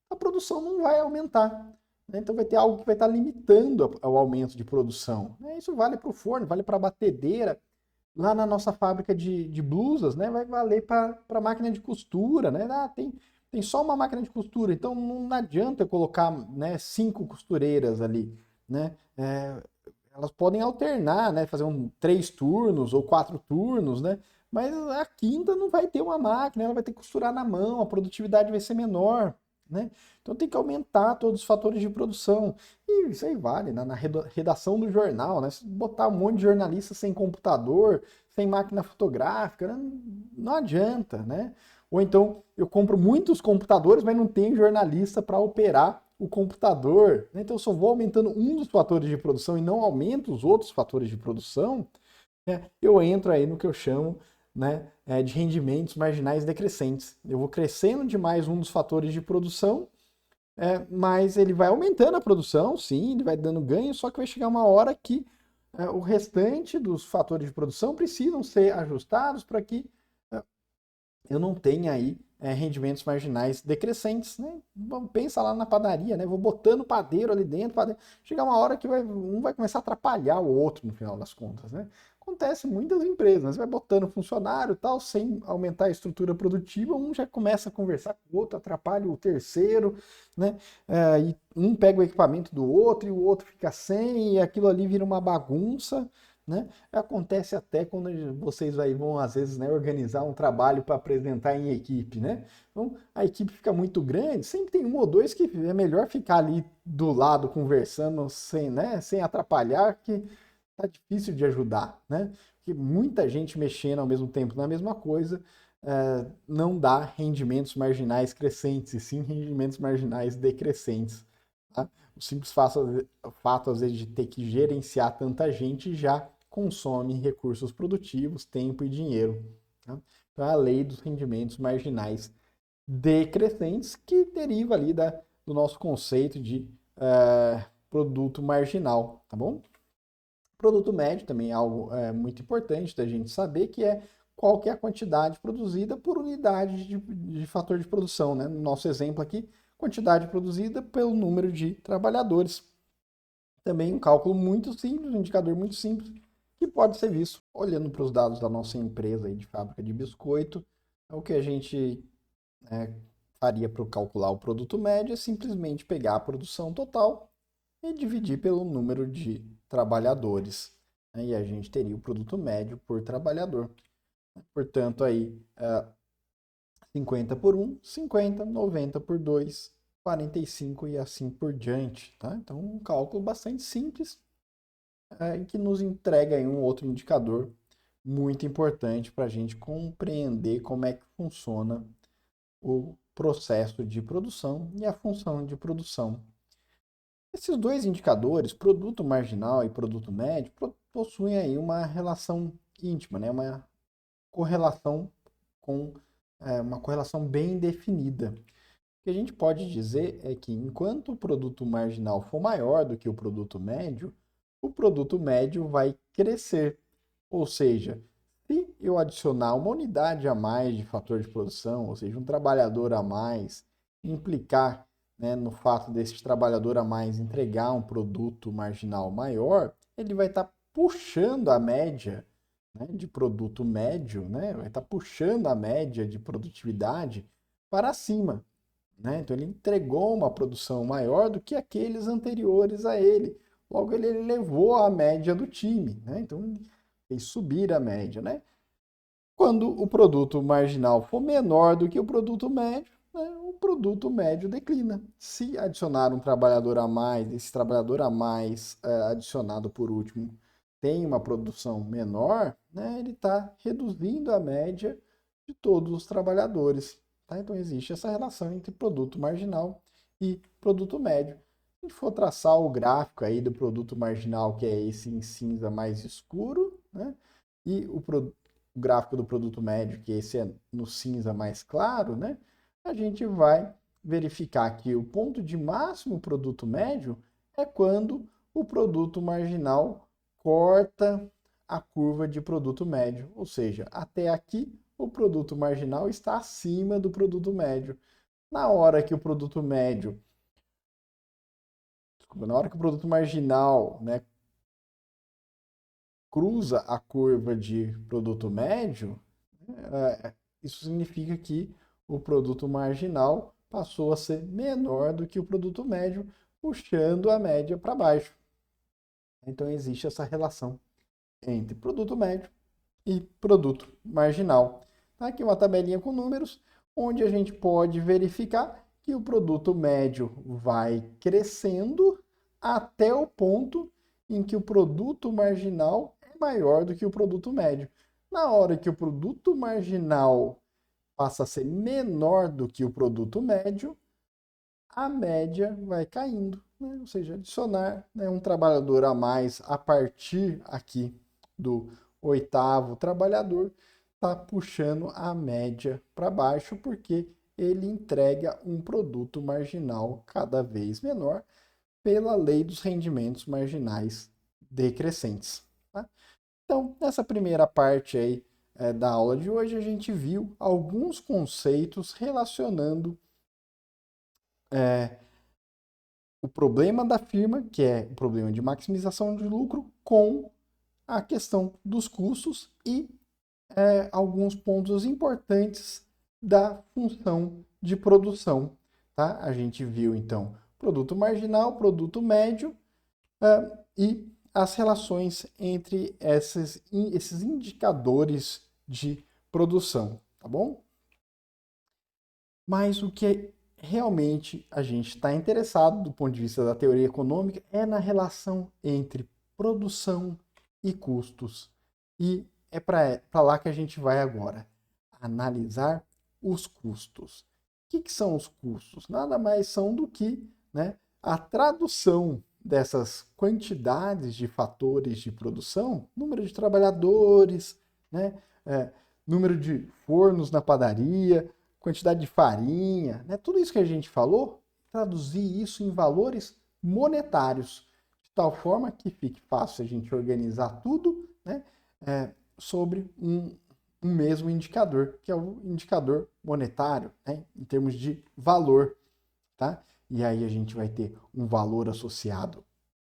A produção não vai aumentar. Né? Então vai ter algo que vai estar limitando o aumento de produção. Isso vale para o forno, vale para a batedeira. Lá na nossa fábrica de blusas, né, vai valer para a máquina de costura. Né? Tem só uma máquina de costura, então não adianta colocar, né, 5 costureiras ali. Né? Elas podem alternar, né? Fazer 3 turnos ou 4 turnos, né? Mas a quinta não vai ter uma máquina, ela vai ter que costurar na mão, a produtividade vai ser menor, né? Então tem que aumentar todos os fatores de produção. E isso aí vale, né? Na redação do jornal, né? Se botar um monte de jornalista sem computador, sem máquina fotográfica, né? Não adianta, né? Ou então eu compro muitos computadores, mas não tem jornalista para operar o computador, né? Então eu só vou aumentando um dos fatores de produção e não aumento os outros fatores de produção, né? Eu entro aí no que eu chamo, né, de rendimentos marginais decrescentes. Eu vou crescendo demais um dos fatores de produção, mas ele vai aumentando a produção, sim, ele vai dando ganho, só que vai chegar uma hora que o restante dos fatores de produção precisam ser ajustados para que eu não tenho aí rendimentos marginais decrescentes, né? Pensa lá na padaria, né? Vou botando padeiro ali dentro, padeiro. Chegar uma hora que um vai começar a atrapalhar o outro no final das contas, né? Acontece em muitas empresas, né? Você vai botando funcionário e tal, sem aumentar a estrutura produtiva, um já começa a conversar com o outro, atrapalha o terceiro, né? E um pega o equipamento do outro e o outro fica sem, e aquilo ali vira uma bagunça, né? Acontece até quando vocês aí vão, às vezes, né, organizar um trabalho para apresentar em equipe, né? Então, a equipe fica muito grande, sempre tem um ou dois que é melhor ficar ali do lado conversando sem, né, sem atrapalhar, que tá difícil de ajudar, né? Porque muita gente mexendo ao mesmo tempo na mesma coisa não dá rendimentos marginais crescentes, e sim rendimentos marginais decrescentes. Tá? O simples fato, às vezes, de ter que gerenciar tanta gente já consome recursos produtivos, tempo e dinheiro. Tá? Então, é a lei dos rendimentos marginais decrescentes que deriva ali do nosso conceito de produto marginal, tá bom? Produto médio também é algo muito importante da gente saber, que é qual que é a quantidade produzida por unidade de fator de produção. Né? No nosso exemplo aqui, quantidade produzida pelo número de trabalhadores. Também um cálculo muito simples, um indicador muito simples, que pode ser visto olhando para os dados da nossa empresa aí de fábrica de biscoito. O que a gente faria para calcular o produto médio é simplesmente pegar a produção total e dividir pelo número de trabalhadores, né? E a gente teria o produto médio por trabalhador. Portanto, aí 50 por 1, 50, 90 por 2, 45 e assim por diante, tá? Então, um cálculo bastante simples que nos entrega aí um outro indicador muito importante para a gente compreender como é que funciona o processo de produção e a função de produção. Esses dois indicadores, produto marginal e produto médio, possuem aí uma relação íntima, né? Uma correlação com uma correlação bem definida. O que a gente pode dizer é que enquanto o produto marginal for maior do que o produto médio vai crescer. Ou seja, se eu adicionar uma unidade a mais de fator de produção, ou seja, um trabalhador a mais, implicar, né, no fato desse trabalhador a mais entregar um produto marginal maior, ele vai estar puxando a média, né, de produto médio, né, vai estar puxando a média de produtividade para cima, né? Então ele entregou uma produção maior do que aqueles anteriores a ele. Logo ele elevou a média do time, né? Então fez subir a média, né? Quando o produto marginal for menor do que o produto médio, né, o produto médio declina. Se adicionar um trabalhador a mais, esse trabalhador a mais adicionado por último tem uma produção menor, né, ele está reduzindo a média de todos os trabalhadores. Tá? Então existe essa relação entre produto marginal e produto médio. Se a gente for traçar o gráfico aí do produto marginal, que é esse em cinza mais escuro, né, e o gráfico do produto médio, que esse é no cinza mais claro, né, a gente vai verificar que o ponto de máximo produto médio é quando o produto marginal corta a curva de produto médio, ou seja, até aqui o produto marginal está acima do produto médio. Na hora que o produto médio, na hora que o produto marginal, né, cruza a curva de produto médio, isso significa que o produto marginal passou a ser menor do que o produto médio, puxando a média para baixo. Então existe essa relação entre produto médio e produto marginal. Tá aqui uma tabelinha com números, onde a gente pode verificar que o produto médio vai crescendo até o ponto em que o produto marginal é maior do que o produto médio. Na hora que o produto marginal passa a ser menor do que o produto médio, a média vai caindo, né? Ou seja, adicionar, né, um trabalhador a mais a partir aqui do oitavo trabalhador está puxando a média para baixo, porque ele entrega um produto marginal cada vez menor pela lei dos rendimentos marginais decrescentes. Tá? Então, nessa primeira parte aí da aula de hoje, a gente viu alguns conceitos relacionando o problema da firma, que é o problema de maximização de lucro, com a questão dos custos e alguns pontos importantes da função de produção. Tá? A gente viu, então, produto marginal, produto médio e as relações entre esses indicadores de produção, tá bom? Mas o que realmente a gente está interessado, do ponto de vista da teoria econômica, é na relação entre produção e custos. E é para lá que a gente vai agora, analisar os custos. O que são os custos? Nada mais são do que, né, a tradução dessas quantidades de fatores de produção, número de trabalhadores, né, número de fornos na padaria, quantidade de farinha, né, tudo isso que a gente falou, traduzir isso em valores monetários, de tal forma que fique fácil a gente organizar tudo, né, sobre um mesmo indicador, que é o indicador monetário, né, em termos de valor. Tá? E aí a gente vai ter um valor associado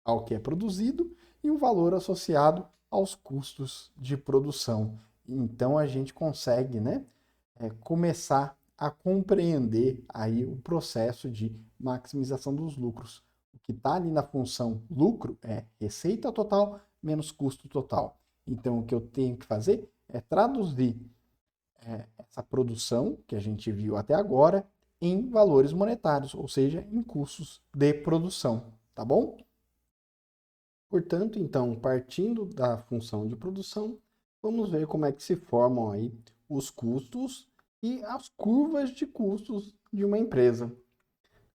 ao que é produzido e um valor associado aos custos de produção. Então a gente consegue, né, começar a compreender aí o processo de maximização dos lucros. O que está ali na função lucro é receita total menos custo total. Então o que eu tenho que fazer é traduzir essa produção que a gente viu até agora em valores monetários, ou seja, em custos de produção, tá bom? Portanto, então, partindo da função de produção, vamos ver como é que se formam aí os custos e as curvas de custos de uma empresa.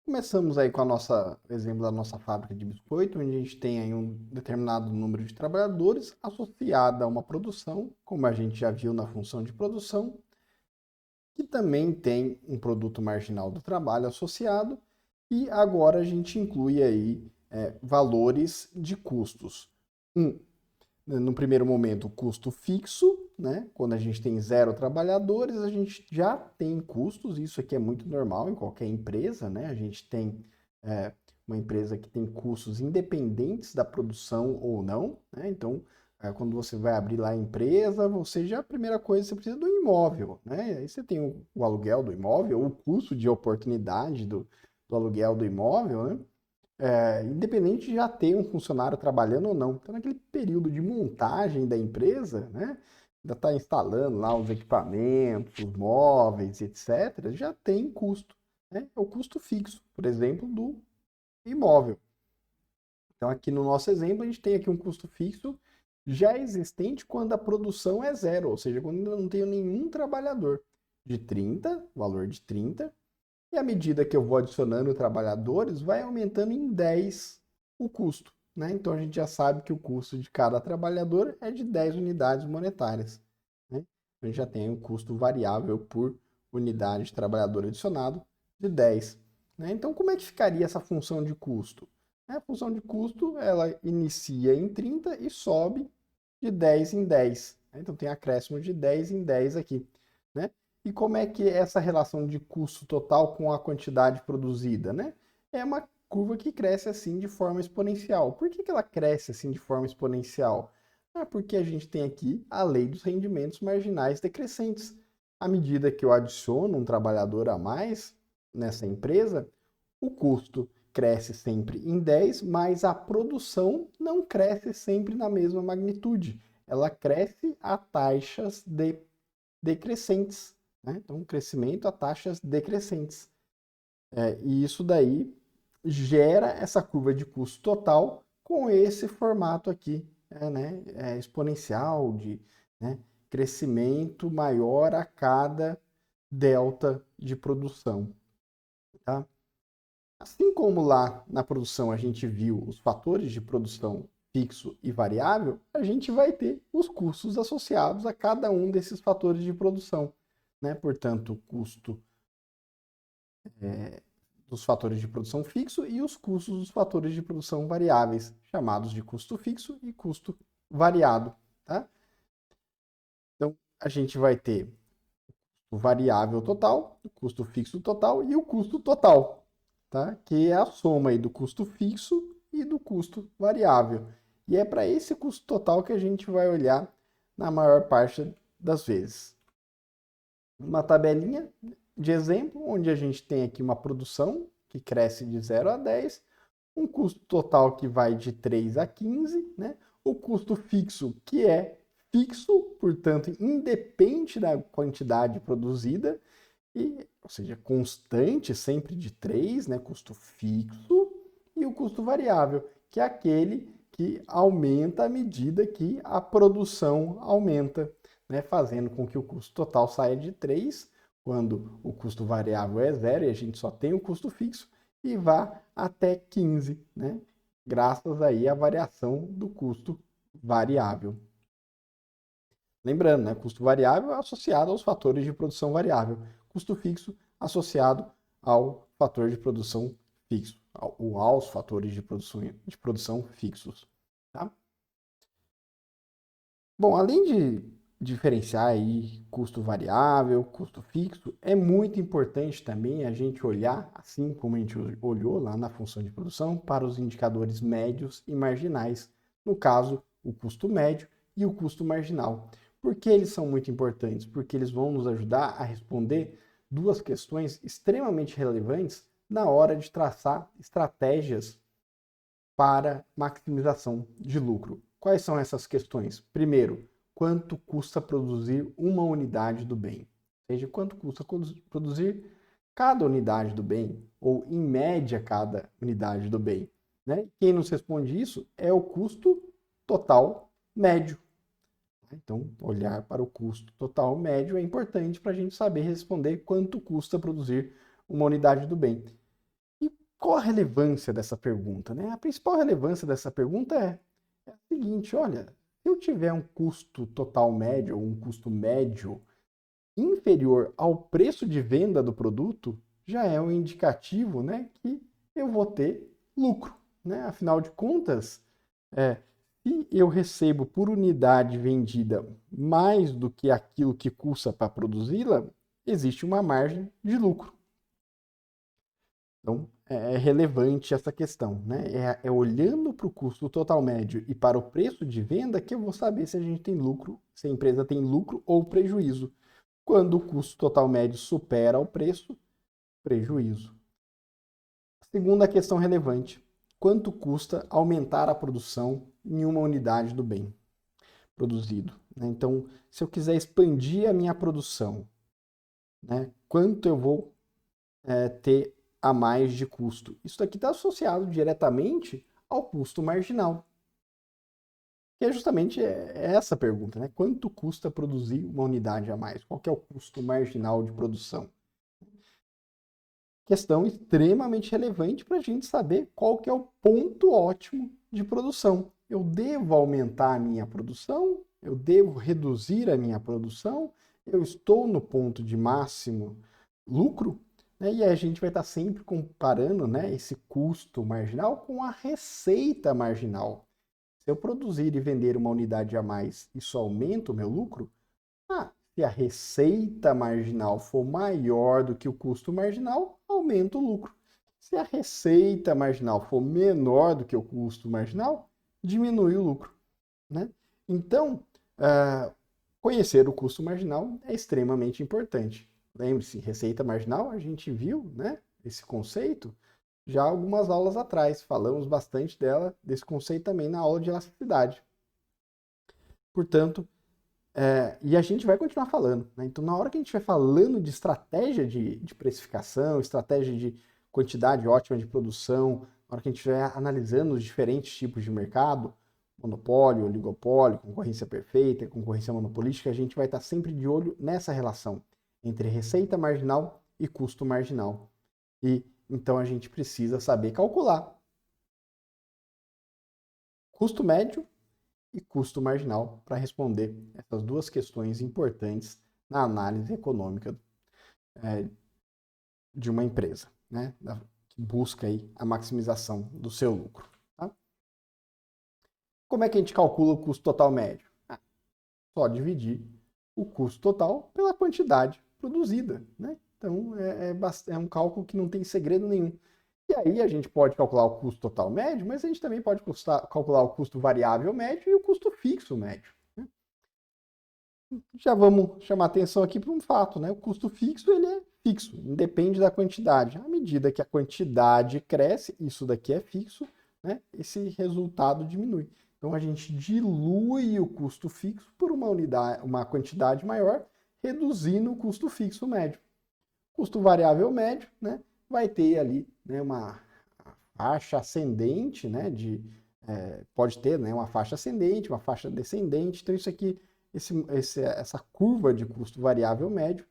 Começamos aí com o exemplo da nossa fábrica de biscoito, onde a gente tem aí um determinado número de trabalhadores associado a uma produção, como a gente já viu na função de produção, que também tem um produto marginal do trabalho associado, e agora a gente inclui aí valores de custos. No primeiro momento, o custo fixo, né? Quando a gente tem 0 trabalhadores, a gente já tem custos, isso aqui é muito normal em qualquer empresa, né? A gente tem uma empresa que tem custos independentes da produção ou não, né? Então, quando você vai abrir lá a empresa, a primeira coisa, você precisa do imóvel, né? Aí você tem o aluguel do imóvel, o custo de oportunidade do aluguel do imóvel, né? Independente de já ter um funcionário trabalhando ou não. Então, naquele período de montagem da empresa, né, ainda está instalando lá os equipamentos, os móveis, etc., já tem custo. Né? É o custo fixo, por exemplo, do imóvel. Então, aqui no nosso exemplo, a gente tem aqui um custo fixo já existente quando a produção é 0, ou seja, quando eu não tenho nenhum trabalhador. De 30, valor de 30, e à medida que eu vou adicionando trabalhadores, vai aumentando em 10 o custo. Né? Então a gente já sabe que o custo de cada trabalhador é de 10 unidades monetárias. Né? A gente já tem um custo variável por unidade de trabalhador adicionado de 10. Né? Então como é que ficaria essa função de custo? A função de custo ela inicia em 30 e sobe de 10 em 10. Então tem acréscimo de 10 em 10 aqui. Né? E como é que é essa relação de custo total com a quantidade produzida, né? É uma curva que cresce assim de forma exponencial. Por que ela cresce assim de forma exponencial? Porque a gente tem aqui a lei dos rendimentos marginais decrescentes. À medida que eu adiciono um trabalhador a mais nessa empresa, o custo cresce sempre em 10, mas a produção não cresce sempre na mesma magnitude. Ela cresce a taxas decrescentes. Né? Então, um crescimento a taxas decrescentes. E isso daí gera essa curva de custo total com esse formato aqui, exponencial, de crescimento maior a cada delta de produção. Tá? Assim como lá na produção a gente viu os fatores de produção fixo e variável, a gente vai ter os custos associados a cada um desses fatores de produção. Né? Portanto, o custo dos fatores de produção fixo e os custos dos fatores de produção variáveis, chamados de custo fixo e custo variado. Tá? Então, a gente vai ter o variável total, o custo fixo total e o custo total, tá? Que é a soma aí do custo fixo e do custo variável. E é para esse custo total que a gente vai olhar na maior parte das vezes. Uma tabelinha de exemplo, onde a gente tem aqui uma produção que cresce de 0 a 10, um custo total que vai de 3 a 15, né? O custo fixo que é fixo, portanto, independe da quantidade produzida, ou seja, constante sempre de 3, né? Custo fixo, e o custo variável, que é aquele que aumenta à medida que a produção aumenta, né? Fazendo com que o custo total saia de 3, quando o custo variável é 0 e a gente só tem o custo fixo, e vá até 15, né? Graças aí à variação do custo variável. Lembrando, né? Custo variável é associado aos fatores de produção variável. Custo fixo associado ao fator de produção fixo, ou aos fatores de produção fixos. Tá? Bom, além de diferenciar aí custo variável, custo fixo, é muito importante também a gente olhar, assim como a gente olhou lá na função de produção, para os indicadores médios e marginais. No caso, o custo médio, e o custo marginal. Por que eles são muito importantes? Porque eles vão nos ajudar a responder duas questões extremamente relevantes na hora de traçar estratégias para maximização de lucro. Quais são essas questões? Primeiro, quanto custa produzir uma unidade do bem? Ou seja, quanto custa produzir cada unidade do bem, ou em média cada unidade do bem. Né? Quem nos responde isso é o custo total médio. Então, olhar para o custo total médio é importante para a gente saber responder quanto custa produzir uma unidade do bem. E qual a relevância dessa pergunta? Né? A principal relevância dessa pergunta é a seguinte: olha, se eu tiver um custo total médio ou um custo médio inferior ao preço de venda do produto, já é um indicativo, né, que eu vou ter lucro. Né? Afinal de contas, se eu recebo por unidade vendida mais do que aquilo que custa para produzi-la, existe uma margem de lucro. Então, é relevante essa questão. Né? É olhando para o custo total médio e para o preço de venda que eu vou saber se a gente tem lucro, se a empresa tem lucro ou prejuízo. Quando o custo total médio supera o preço, prejuízo. Segunda questão relevante: quanto custa aumentar a produção em uma unidade do bem produzido? Então, se eu quiser expandir a minha produção, né, quanto eu vou ter a mais de custo? Isso daqui está associado diretamente ao custo marginal. Que é justamente essa pergunta, né? Quanto custa produzir uma unidade a mais? Qual que é o custo marginal de produção? Questão extremamente relevante para a gente saber qual que é o ponto ótimo de produção. Eu devo aumentar a minha produção? Eu devo reduzir a minha produção? Eu estou no ponto de máximo lucro? Né? E a gente vai estar sempre comparando, né, esse custo marginal com a receita marginal. Se eu produzir e vender uma unidade a mais, isso aumenta o meu lucro? Se a receita marginal for maior do que o custo marginal, aumenta o lucro. Se a receita marginal for menor do que o custo marginal, diminui o lucro. Né? Então, conhecer o custo marginal é extremamente importante. Lembre-se, receita marginal, a gente viu, né, esse conceito já algumas aulas atrás. Falamos bastante desse conceito também na aula de elasticidade. Portanto, e a gente vai continuar falando. Né? Então, na hora que a gente vai falando de estratégia de precificação, estratégia de quantidade ótima de produção, na hora que a gente vai analisando os diferentes tipos de mercado, monopólio, oligopólio, concorrência perfeita, concorrência monopolística, a gente vai estar sempre de olho nessa relação entre receita marginal e custo marginal. E então a gente precisa saber calcular custo médio e custo marginal para responder essas duas questões importantes na análise econômica de uma empresa, né, que busca aí a maximização do seu lucro. Tá? Como é que a gente calcula o custo total médio? Só dividir o custo total pela quantidade produzida. Né? Então, é um cálculo que não tem segredo nenhum. E aí a gente pode calcular o custo total médio, mas a gente também pode calcular o custo variável médio e o custo fixo médio. Né? Já vamos chamar atenção aqui para um fato, né? O custo fixo, ele é fixo, independe da quantidade. À medida que a quantidade cresce, isso daqui é fixo, né? Esse resultado diminui. Então a gente dilui o custo fixo por uma quantidade maior, reduzindo o custo fixo médio. Custo variável médio, né? Vai ter ali, né, uma faixa ascendente, né, pode ter, né, uma faixa ascendente, uma faixa descendente. Então isso aqui, essa curva de custo variável médio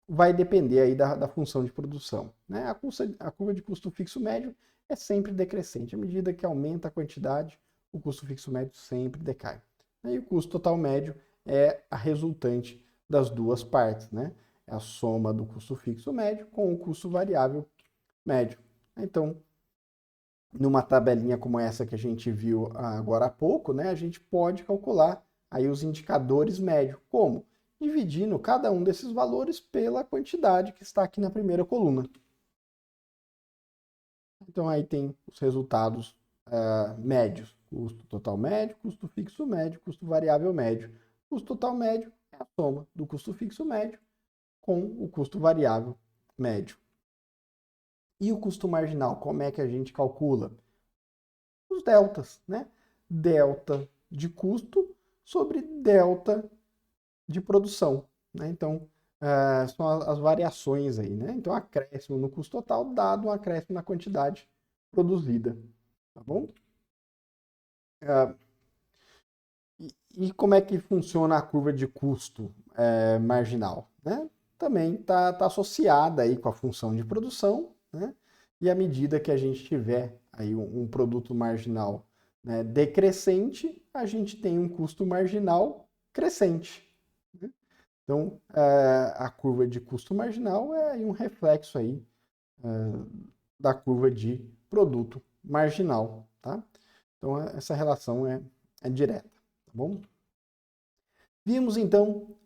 vai depender aí da função de produção. Né? A curva de custo fixo médio é sempre decrescente. À medida que aumenta a quantidade, o custo fixo médio sempre decai. E o custo total médio é a resultante das duas partes, né? É a soma do custo fixo médio com o custo variável médio. Então, numa tabelinha como essa que a gente viu agora há pouco, né, a gente pode calcular aí os indicadores médios. Como? Dividindo cada um desses valores pela quantidade que está aqui na primeira coluna. Então, aí tem os resultados médios. Custo total médio, custo fixo médio, custo variável médio. Custo total médio é a soma do custo fixo médio com o custo variável médio. E o custo marginal, como é que a gente calcula? Os deltas, né? Delta de custo sobre delta de produção, né? Então, são as variações aí, né? Então, acréscimo no custo total dado um acréscimo na quantidade produzida, tá bom? E como é que funciona a curva de custo marginal, né? Também está associada aí com a função de produção, né? E à medida que a gente tiver aí um produto marginal, né, decrescente, a gente tem um custo marginal crescente, né? Então, a curva de custo marginal é um reflexo aí da curva de produto marginal, tá? Então, essa relação é direta, tá bom? Vimos, então,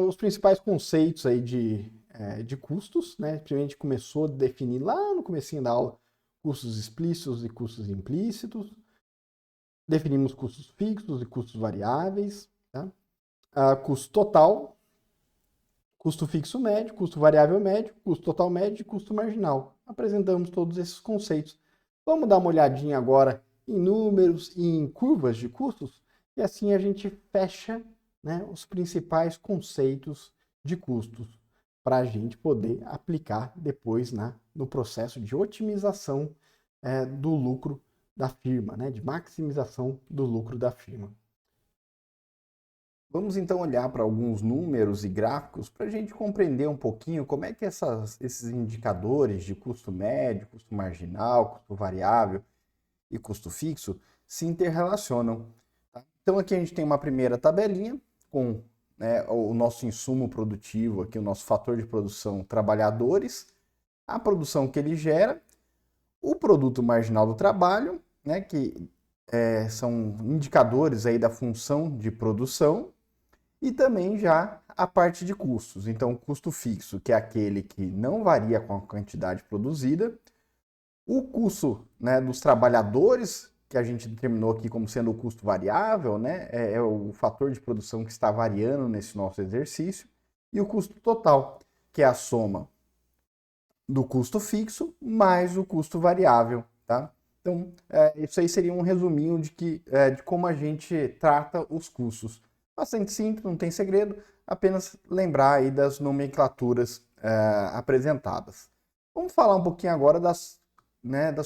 os principais conceitos aí de custos, né? A gente começou a definir lá no comecinho da aula custos explícitos e custos implícitos. Definimos custos fixos e custos variáveis, tá? Custo total, custo fixo médio, custo variável médio, custo total médio e custo marginal. Apresentamos todos esses conceitos. Vamos dar uma olhadinha agora em números e em curvas de custos e assim a gente fecha, né, os principais conceitos de custos para a gente poder aplicar depois no processo de otimização do lucro da firma, né, de maximização do lucro da firma. Vamos então olhar para alguns números e gráficos para a gente compreender um pouquinho como é que esses indicadores de custo médio, custo marginal, custo variável e custo fixo se interrelacionam. Tá? Então aqui a gente tem uma primeira tabelinha com, né, o nosso insumo produtivo, aqui o nosso fator de produção, trabalhadores, a produção que ele gera, o produto marginal do trabalho, né, que são indicadores aí da função de produção, e também já a parte de custos. Então, o custo fixo, que é aquele que não varia com a quantidade produzida, o custo, né, dos trabalhadores, que a gente determinou aqui como sendo o custo variável, né, é o fator de produção que está variando nesse nosso exercício, e o custo total, que é a soma do custo fixo mais o custo variável, tá? Então, isso aí seria um resuminho de como a gente trata os custos. Bastante simples, não tem segredo, apenas lembrar aí das nomenclaturas apresentadas. Vamos falar um pouquinho agora das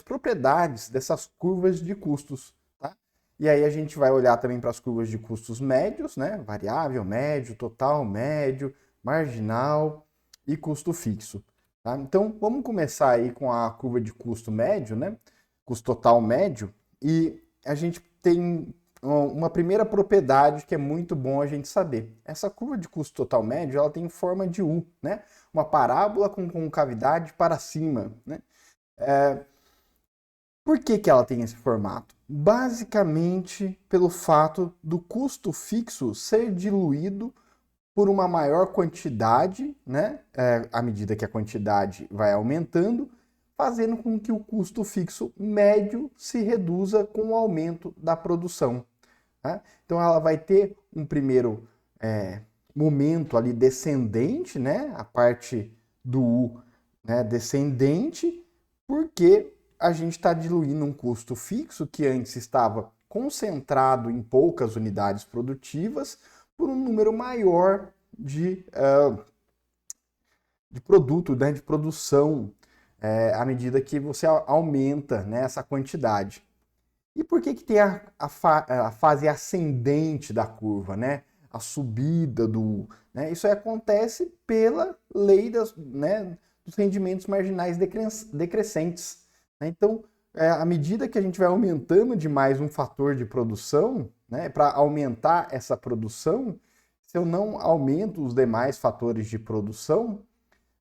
propriedades dessas curvas de custos, tá? E aí a gente vai olhar também para as curvas de custos médios, né? Variável, médio, total, médio, marginal e custo fixo. Tá? Então, vamos começar aí com a curva de custo médio, né? Custo total médio, e a gente tem uma primeira propriedade que é muito bom a gente saber. Essa curva de custo total médio, ela tem forma de U, né? Uma parábola com concavidade para cima, né? Por que ela tem esse formato? Basicamente pelo fato do custo fixo ser diluído por uma maior quantidade, né? À medida que a quantidade vai aumentando, fazendo com que o custo fixo médio se reduza com o aumento da produção. Tá? Então ela vai ter um primeiro momento ali descendente, né? A parte do U, né, descendente, porque a gente está diluindo um custo fixo que antes estava concentrado em poucas unidades produtivas por um número maior de produto, né, de produção, à medida que você aumenta, né, essa quantidade. E por que tem a fase ascendente da curva, né? A subida do... Né? Isso acontece pela lei dos rendimentos marginais decrescentes. Né? Então, à medida que a gente vai aumentando demais um fator de produção, né, para aumentar essa produção, se eu não aumento os demais fatores de produção,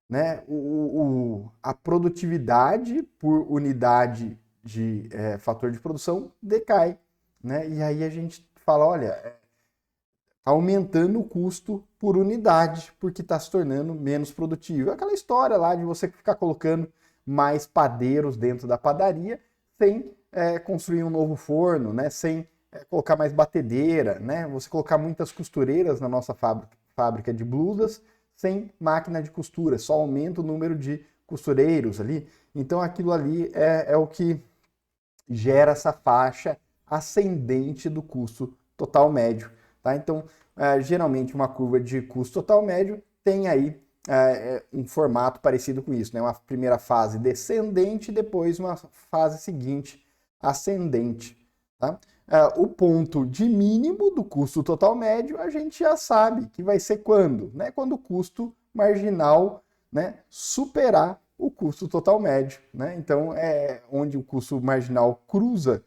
né, a produtividade por unidade de fator de produção decai, né? E aí a gente fala, olha, está aumentando o custo por unidade porque está se tornando menos produtivo. É aquela história lá de você ficar colocando mais padeiros dentro da padaria sem construir um novo forno, né, sem colocar mais batedeira, né, você colocar muitas costureiras na nossa fábrica de blusas sem máquina de costura, só aumenta o número de costureiros ali. Então aquilo ali é o que gera essa faixa ascendente do custo total médio. Tá? Então, geralmente uma curva de custo total médio tem aí um formato parecido com isso, né? Uma primeira fase descendente, depois uma fase seguinte ascendente. Tá? O ponto de mínimo do custo total médio a gente já sabe que vai ser quando? Né? Quando o custo marginal, né, superar o custo total médio. Né? Então, é onde o custo marginal cruza,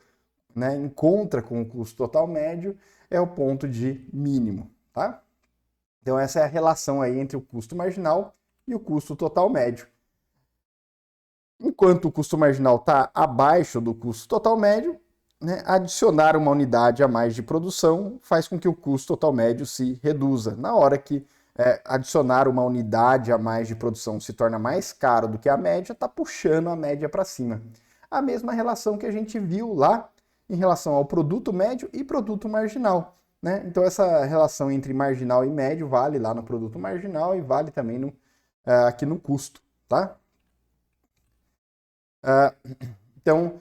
né, encontra com o custo total médio, é o ponto de mínimo. Tá? Então, essa é a relação aí entre o custo marginal e o custo total médio. Enquanto o custo marginal está abaixo do custo total médio, né, adicionar uma unidade a mais de produção faz com que o custo total médio se reduza. Na hora que adicionar uma unidade a mais de produção se torna mais caro do que a média, está puxando a média para cima. A mesma relação que a gente viu lá em relação ao produto médio e produto marginal. Né? Então essa relação entre marginal e médio vale lá no produto marginal e vale também aqui no custo. Tá? Então,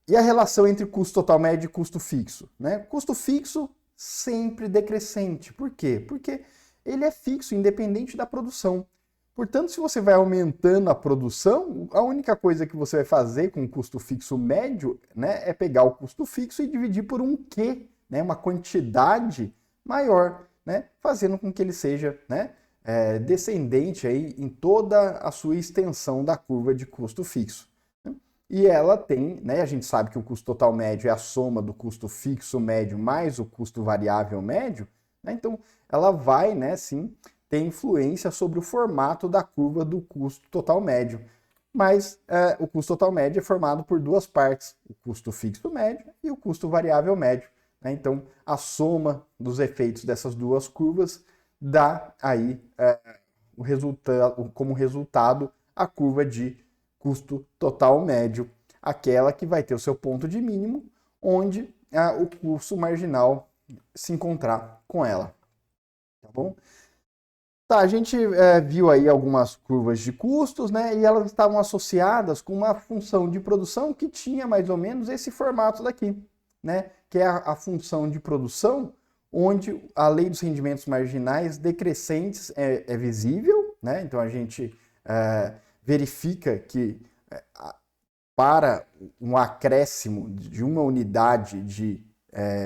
e a relação entre custo total médio e custo fixo? Né? Custo fixo sempre decrescente. Por quê? Porque ele é fixo, independente da produção. Portanto, se você vai aumentando a produção, a única coisa que você vai fazer com o custo fixo médio, né, é pegar o custo fixo e dividir por um Q, né, uma quantidade maior, né, fazendo com que ele seja, né, descendente aí em toda a sua extensão da curva de custo fixo. E ela tem, né, a gente sabe que o custo total médio é a soma do custo fixo médio mais o custo variável médio, né, então ela vai, né, sim, ter influência sobre o formato da curva do custo total médio. Mas o custo total médio é formado por duas partes, o custo fixo médio e o custo variável médio. Né? Então, a soma dos efeitos dessas duas curvas dá aí como resultado a curva de custo total médio, aquela que vai ter o seu ponto de mínimo, onde o custo marginal se encontrar com ela. Tá bom? Tá, a gente viu aí algumas curvas de custos, né? E elas estavam associadas com uma função de produção que tinha mais ou menos esse formato daqui, né? Que é a função de produção, onde a lei dos rendimentos marginais decrescentes é visível, né? Então a gente verifica que para um acréscimo de uma unidade de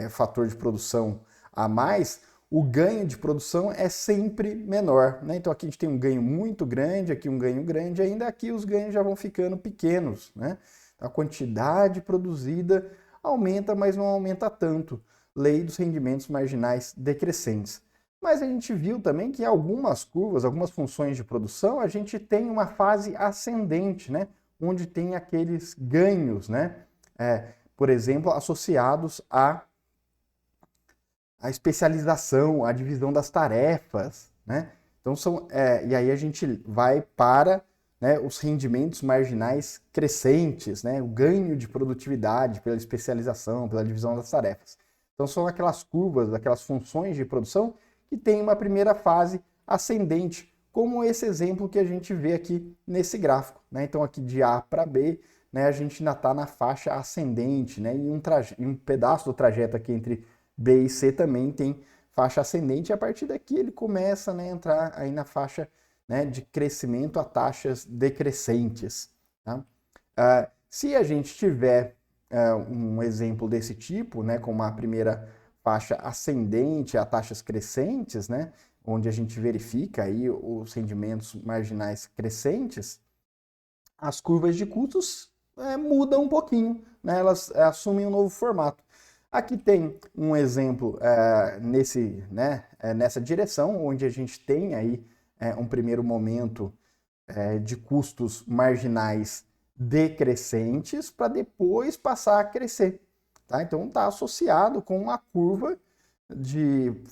fator de produção a mais, o ganho de produção é sempre menor. Né? Então aqui a gente tem um ganho muito grande, aqui um ganho grande, ainda aqui os ganhos já vão ficando pequenos. Né? A quantidade produzida aumenta, mas não aumenta tanto. Lei dos rendimentos marginais decrescentes. Mas a gente viu também que algumas curvas, algumas funções de produção, a gente tem uma fase ascendente, né? Onde tem aqueles ganhos, né? Por exemplo, associados à especialização, à divisão das tarefas, né? Então e aí a gente vai para, né, os rendimentos marginais crescentes, né? O ganho de produtividade pela especialização, pela divisão das tarefas. Então são aquelas curvas, aquelas funções de produção que tem uma primeira fase ascendente, como esse exemplo que a gente vê aqui nesse gráfico. Né? Então aqui de A para B, né, a gente ainda está na faixa ascendente, né? E um pedaço do trajeto aqui entre B e C também tem faixa ascendente, e a partir daqui ele começa, né, a entrar aí na faixa, né, de crescimento a taxas decrescentes. Tá? Se a gente tiver um exemplo desse tipo, né, com uma primeira faixa ascendente a taxas crescentes, né, onde a gente verifica aí os rendimentos marginais crescentes, as curvas de custos mudam um pouquinho, né, elas assumem um novo formato. Aqui tem um exemplo nessa direção, onde a gente tem aí um primeiro momento de custos marginais decrescentes para depois passar a crescer. Tá? Então está associado com uma curva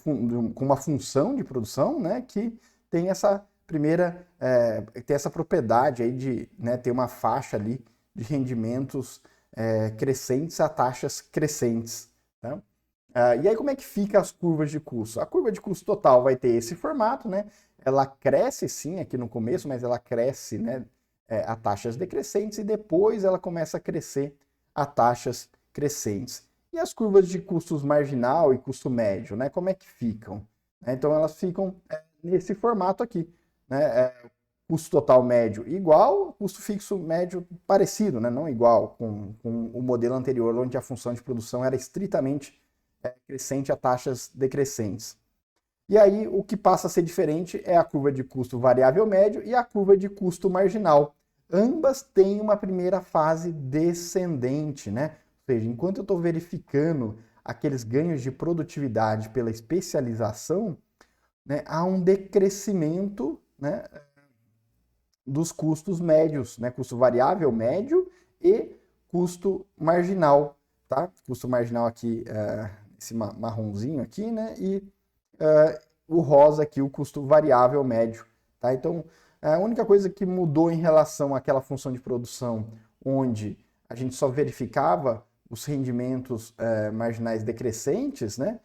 com uma função de produção, né, que tem essa primeira, tem essa propriedade aí de, né, ter uma faixa ali de rendimentos crescentes a taxas crescentes. Tá? E aí como é que fica as curvas de custo? A curva de custo total vai ter esse formato, né? Ela cresce sim aqui no começo, mas ela cresce, né, a taxas decrescentes e depois ela começa a crescer a taxas crescentes. E as curvas de custos marginal e custo médio, né? Como é que ficam? Então elas ficam nesse formato aqui, né? Custo total médio igual, custo fixo médio parecido, né? Não igual com o modelo anterior, onde a função de produção era estritamente crescente a taxas decrescentes. E aí o que passa a ser diferente é a curva de custo variável médio e a curva de custo marginal. Ambas têm uma primeira fase descendente, né? Ou seja, enquanto eu estou verificando aqueles ganhos de produtividade pela especialização, né, há um decrescimento, né, dos custos médios, né? Custo variável médio e custo marginal, tá? Custo marginal aqui, esse marronzinho aqui, né? E o rosa aqui, o custo variável médio, tá? Então, a única coisa que mudou em relação àquela função de produção, onde a gente só verificava os rendimentos marginais decrescentes, né?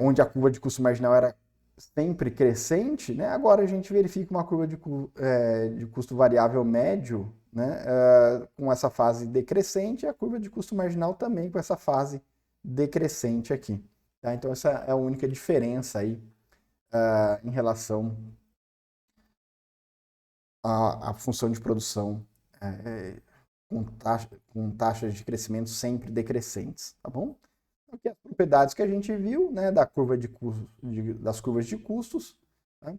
Onde a curva de custo marginal era sempre crescente, né? Agora a gente verifica uma curva de custo variável médio, né? Com essa fase decrescente, e a curva de custo marginal também com essa fase decrescente aqui. Tá? Então essa é a única diferença aí em relação à função de produção com taxas de crescimento sempre decrescentes, tá bom? Aqui as propriedades que a gente viu, né, das curvas de custos. Né?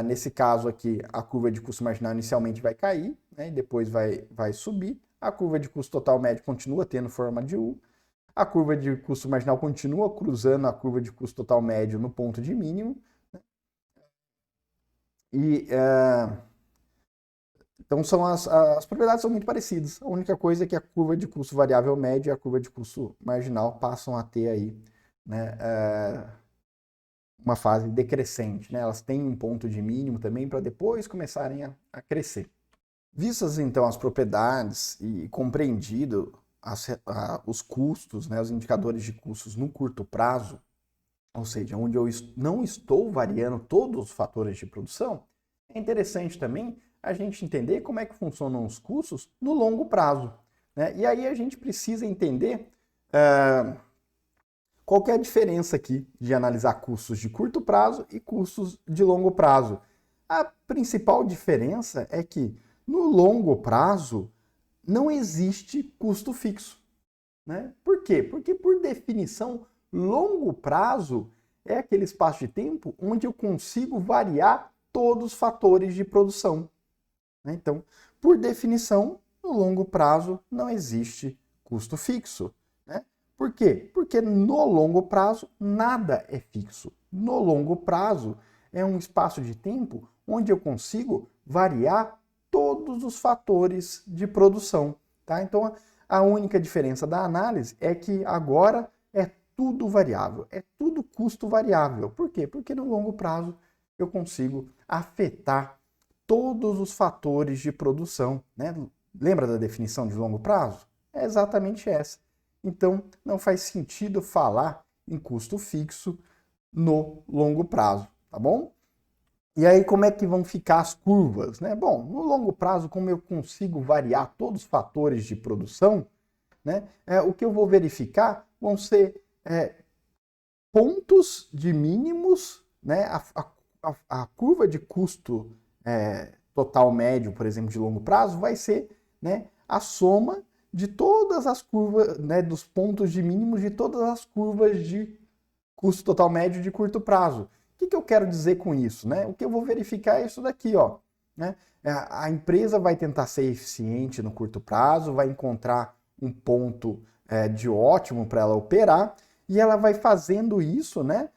Nesse caso aqui, a curva de custo marginal inicialmente vai cair, né, e depois vai subir. A curva de custo total médio continua tendo forma de U. A curva de custo marginal continua cruzando a curva de custo total médio no ponto de mínimo. Né? E então as propriedades são muito parecidas. A única coisa é que a curva de custo variável médio e a curva de custo marginal passam a ter aí, né, uma fase decrescente. Né? Elas têm um ponto de mínimo também para depois começarem a crescer. Vistas então as propriedades e compreendido os custos, né, os indicadores de custos no curto prazo, ou seja, onde eu não estou variando todos os fatores de produção, é interessante também a gente entender como é que funcionam os custos no longo prazo. Né? E aí a gente precisa entender qual que é a diferença aqui de analisar custos de curto prazo e custos de longo prazo. A principal diferença é que no longo prazo não existe custo fixo. Né? Por quê? Porque, por definição, longo prazo é aquele espaço de tempo onde eu consigo variar todos os fatores de produção. Né? Então, por definição, no longo prazo não existe custo fixo. Né? Por quê? Porque no longo prazo nada é fixo. No longo prazo é um espaço de tempo onde eu consigo variar todos os fatores de produção. Tá? Então, a única diferença da análise é que agora é tudo variável, é tudo custo variável. Por quê? Porque no longo prazo eu consigo afetar todos os fatores de produção. Né? Lembra da definição de longo prazo? É exatamente essa. Então, não faz sentido falar em custo fixo no longo prazo, tá bom? E aí, como é que vão ficar as curvas? Né? Bom, no longo prazo, como eu consigo variar todos os fatores de produção, né, o que eu vou verificar vão ser pontos de mínimos, né, a curva de custo total médio, por exemplo, de longo prazo, vai ser, né, a soma de todas as curvas, né, dos pontos de mínimos de todas as curvas de custo total médio de curto prazo. O que eu quero dizer com isso? Né? O que eu vou verificar é isso daqui, ó. Né? A empresa vai tentar ser eficiente no curto prazo, vai encontrar um ponto de ótimo para ela operar, e ela vai fazendo isso, né,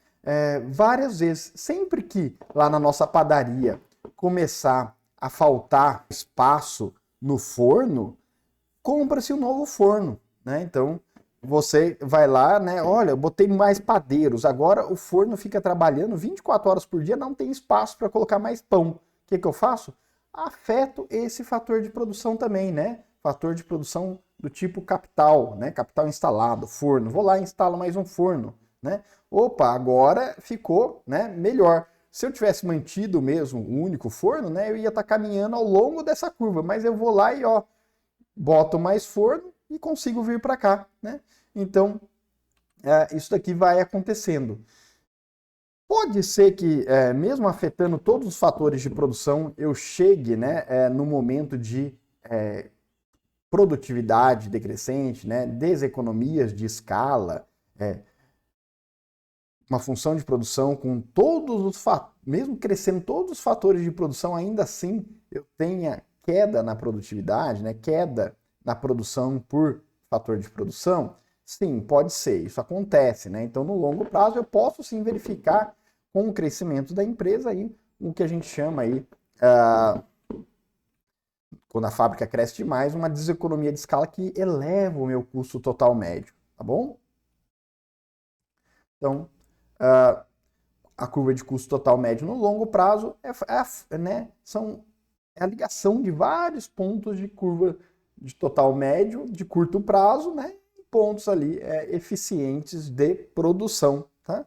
várias vezes. Sempre que lá na nossa padaria começar a faltar espaço no forno, compra-se um novo forno. Né? Então, você vai lá, né? Olha, eu botei mais padeiros. Agora o forno fica trabalhando 24 horas por dia, não tem espaço para colocar mais pão. O que eu faço? Afeto esse fator de produção também, né? Fator de produção do tipo capital, né? Capital instalado, forno. Vou lá e instalo mais um forno, né? Opa, agora ficou, né, melhor. Se eu tivesse mantido mesmo o único forno, né, eu ia estar caminhando ao longo dessa curva, mas eu vou lá e ó, boto mais forno e consigo vir para cá, né? Então, isso daqui vai acontecendo. Pode ser que, mesmo afetando todos os fatores de produção, eu chegue, né, no momento de produtividade decrescente, né, deseconomias de escala, uma função de produção com todos os mesmo crescendo todos os fatores de produção, ainda assim eu tenha queda na produtividade, né, queda na produção por fator de produção. Sim, pode ser, isso acontece, né? Então, no longo prazo, eu posso sim verificar com o crescimento da empresa aí o que a gente chama aí, quando a fábrica cresce demais, uma deseconomia de escala que eleva o meu custo total médio, tá bom? Então, a curva de custo total médio no longo prazo né, é a ligação de vários pontos de curva de total médio de curto prazo, né, pontos ali eficientes de produção, tá?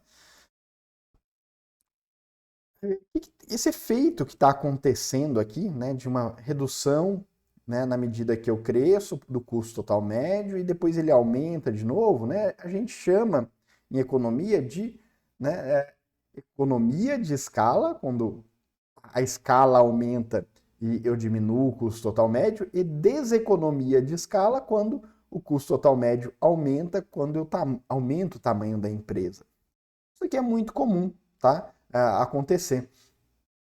Esse efeito que está acontecendo aqui, né, de uma redução, né, na medida que eu cresço do custo total médio e depois ele aumenta de novo, né, a gente chama em economia de, né, economia de escala, quando a escala aumenta e eu diminuo o custo total médio, e deseconomia de escala, quando o custo total médio aumenta, quando eu aumento o tamanho da empresa. Isso aqui é muito comum, tá? Acontecer.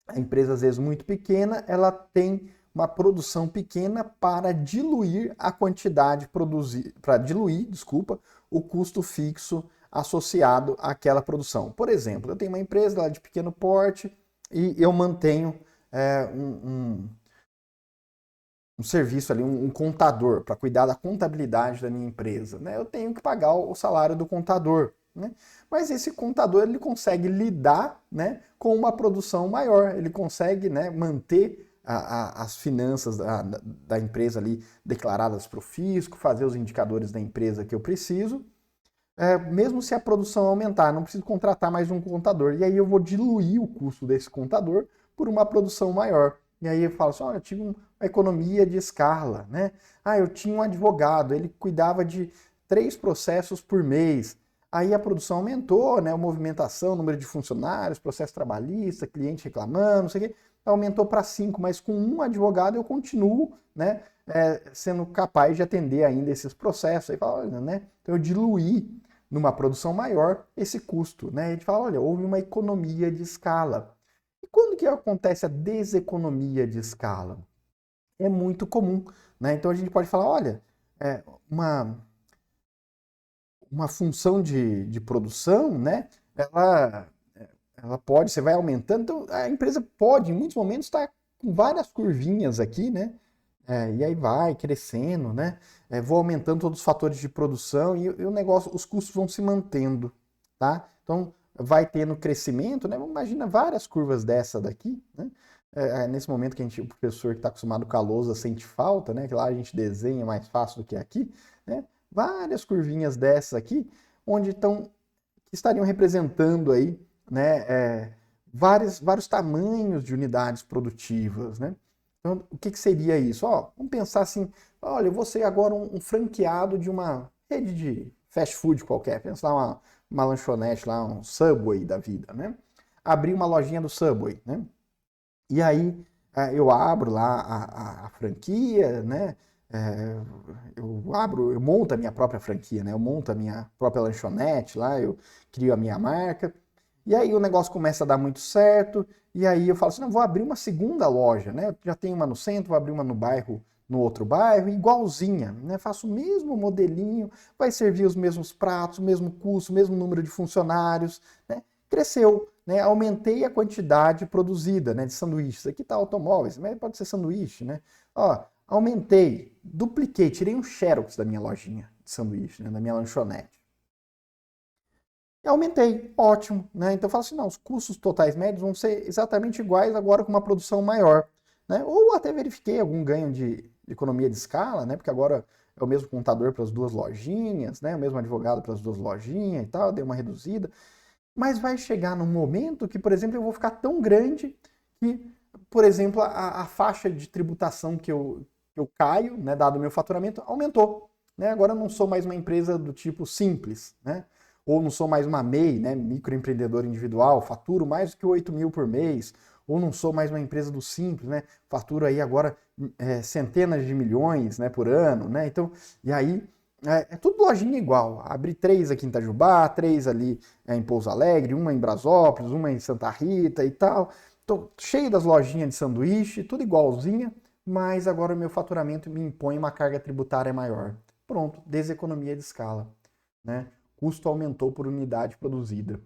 A empresa, às vezes, muito pequena, ela tem uma produção pequena para diluir a quantidade produzida, para diluir, desculpa, o custo fixo associado àquela produção. Por exemplo, eu tenho uma empresa lá de pequeno porte e eu mantenho um serviço ali, um contador, para cuidar da contabilidade da minha empresa, né? Eu tenho que pagar o salário do contador, né? Mas esse contador, ele consegue lidar, né, com uma produção maior, ele consegue, né, manter as finanças da empresa ali declaradas para o fisco, fazer os indicadores da empresa que eu preciso, mesmo se a produção aumentar, não preciso contratar mais um contador. E aí eu vou diluir o custo desse contador por uma produção maior. E aí eu falo assim, olha, eu tive uma economia de escala, né? Ah, eu tinha um advogado, ele cuidava de 3 processos por mês. Aí a produção aumentou, né? A movimentação, número de funcionários, processo trabalhista, cliente reclamando, não sei o quê, aumentou para 5, mas com um advogado eu continuo, né, sendo capaz de atender ainda esses processos. Aí fala, olha, né? Então eu diluí numa produção maior esse custo, né? A gente fala, olha, houve uma economia de escala. E quando que acontece a deseconomia de escala? É muito comum, né? Então a gente pode falar, olha, uma função de produção, né? Ela pode, você vai aumentando, então a empresa pode, em muitos momentos, estar com várias curvinhas aqui, né? E aí vai crescendo, né? Vou aumentando todos os fatores de produção e o negócio, os custos vão se mantendo, tá? Então vai tendo crescimento, né? Imagina várias curvas dessa daqui, né? Nesse momento que o professor que está acostumado com a lousa sente falta, né? Que lá a gente desenha mais fácil do que aqui, né? Várias curvinhas dessas aqui, onde estariam representando aí, né? Vários tamanhos de unidades produtivas, né? Então, o que seria isso? Vamos pensar assim, olha, eu vou ser agora um franqueado de uma rede de fast food qualquer, pensa lá uma lanchonete lá, um Subway da vida, né? Abrir uma lojinha do Subway, né? E aí eu abro lá a franquia, né? Eu monto a minha própria franquia, né? Eu monto a minha própria lanchonete lá, eu crio a minha marca. E aí o negócio começa a dar muito certo, e aí eu falo assim, não, vou abrir uma segunda loja, né? Eu já tenho uma no centro, vou abrir uma no bairro, no outro bairro, igualzinha, né? Faço o mesmo modelinho, vai servir os mesmos pratos, o mesmo custo, o mesmo número de funcionários, né? Cresceu, né? Aumentei a quantidade produzida, né, de sanduíches. Aqui está automóveis, mas pode ser sanduíche, né? Aumentei, dupliquei, tirei um xerox da minha lojinha de sanduíche, né, da minha lanchonete. E aumentei, ótimo, né? Então eu falo assim, não, os custos totais médios vão ser exatamente iguais agora com uma produção maior, né? Ou até verifiquei algum ganho de economia de escala, né? Porque agora é o mesmo contador para as duas lojinhas, né? O mesmo advogado para as duas lojinhas e tal, deu uma reduzida. Mas vai chegar num momento que, por exemplo, eu vou ficar tão grande que, por exemplo, a faixa de tributação que eu caio, né, dado o meu faturamento, aumentou. Né? Agora eu não sou mais uma empresa do tipo simples, né? Ou não sou mais uma MEI, né, microempreendedor individual, faturo mais do que 8 mil por mês, ou não sou mais uma empresa do simples, né, faturo aí agora centenas de milhões, né, por ano, né, então, e aí é tudo lojinha igual, abri 3 aqui em Itajubá, 3 ali em Pouso Alegre, uma em Brasópolis, uma em Santa Rita e tal, tô cheio das lojinhas de sanduíche, tudo igualzinha, mas agora o meu faturamento me impõe uma carga tributária maior. Pronto, deseconomia de escala, né? Custo aumentou por unidade produzida.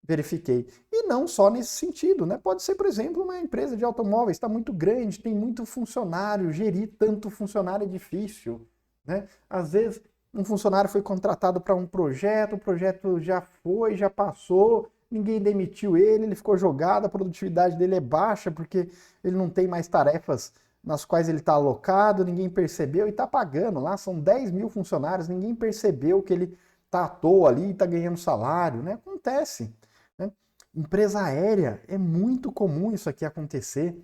Verifiquei. E não só nesse sentido, né? Pode ser, por exemplo, uma empresa de automóveis, está muito grande, tem muito funcionário, gerir tanto funcionário é difícil, né? Às vezes, um funcionário foi contratado para um projeto, o projeto já foi, já passou, ninguém demitiu ele ficou jogado, a produtividade dele é baixa porque ele não tem mais tarefas nas quais ele está alocado, ninguém percebeu e está pagando lá, são 10 mil funcionários, ninguém percebeu que ele está à toa ali, está ganhando salário, né? Acontece. Né? Empresa aérea, é muito comum isso aqui acontecer.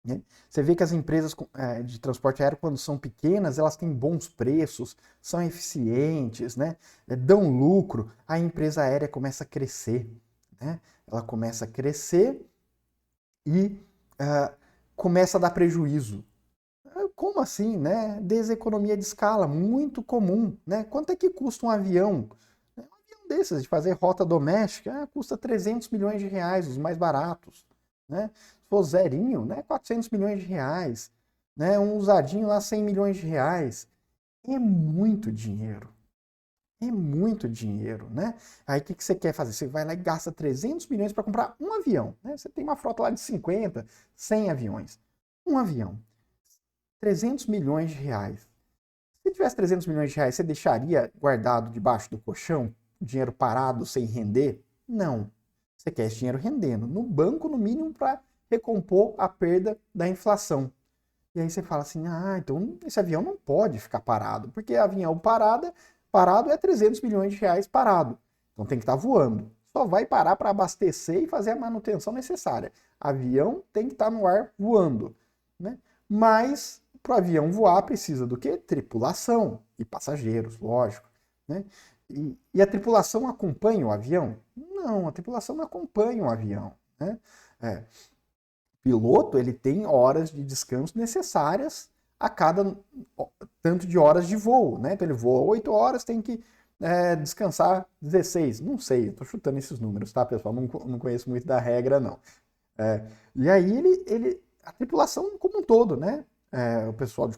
Né? Você vê que as empresas de transporte aéreo, quando são pequenas, elas têm bons preços, são eficientes, né? Dão lucro, a empresa aérea começa a crescer. Né? Ela começa a crescer e começa a dar prejuízo. Como assim, né? Deseconomia de escala, muito comum, né? Quanto é que custa um avião? Um avião desses, de fazer rota doméstica, custa 300 milhões de reais, os mais baratos, né? Se for zerinho, né? 400 milhões de reais, né? Um usadinho lá, 100 milhões de reais. É muito dinheiro. É muito dinheiro, né? Aí o que você quer fazer? Você vai lá e gasta 300 milhões para comprar um avião, né? Você tem uma frota lá de 50, 100 aviões. Um avião. 300 milhões de reais. Se tivesse 300 milhões de reais, você deixaria guardado debaixo do colchão, dinheiro parado, sem render? Não. Você quer esse dinheiro rendendo. No banco, no mínimo, para recompor a perda da inflação. E aí você fala assim, então esse avião não pode ficar parado, porque avião parado é 300 milhões de reais parado. Então tem que estar voando. Só vai parar para abastecer e fazer a manutenção necessária. Avião tem que estar no ar voando. Né? Mas para o avião voar precisa do quê? Tripulação e passageiros, lógico. Né? E a tripulação acompanha o avião? Não, a tripulação não acompanha o avião. Né? Piloto, ele tem horas de descanso necessárias a cada tanto de horas de voo, né? Então ele voa 8 horas, tem que descansar 16. Não sei, estou chutando esses números, tá, pessoal? Não conheço muito da regra, não. E aí a tripulação como um todo, né? O pessoal,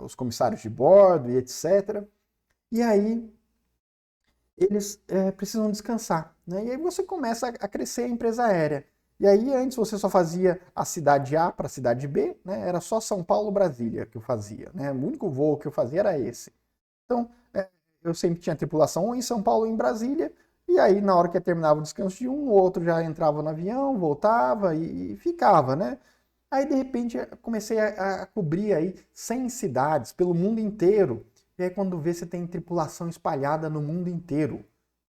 os comissários de bordo e etc. E aí eles precisam descansar, né? E aí você começa a crescer a empresa aérea. E aí antes você só fazia a cidade A para a cidade B, né? Era só São Paulo, Brasília que eu fazia, né? O único voo que eu fazia era esse. Então eu sempre tinha tripulação ou em São Paulo ou em Brasília, e aí na hora que terminava o descanso de um, o outro já entrava no avião, voltava e ficava, né? Aí de repente comecei a cobrir aí 100 cidades pelo mundo inteiro. E aí quando vê você tem tripulação espalhada no mundo inteiro,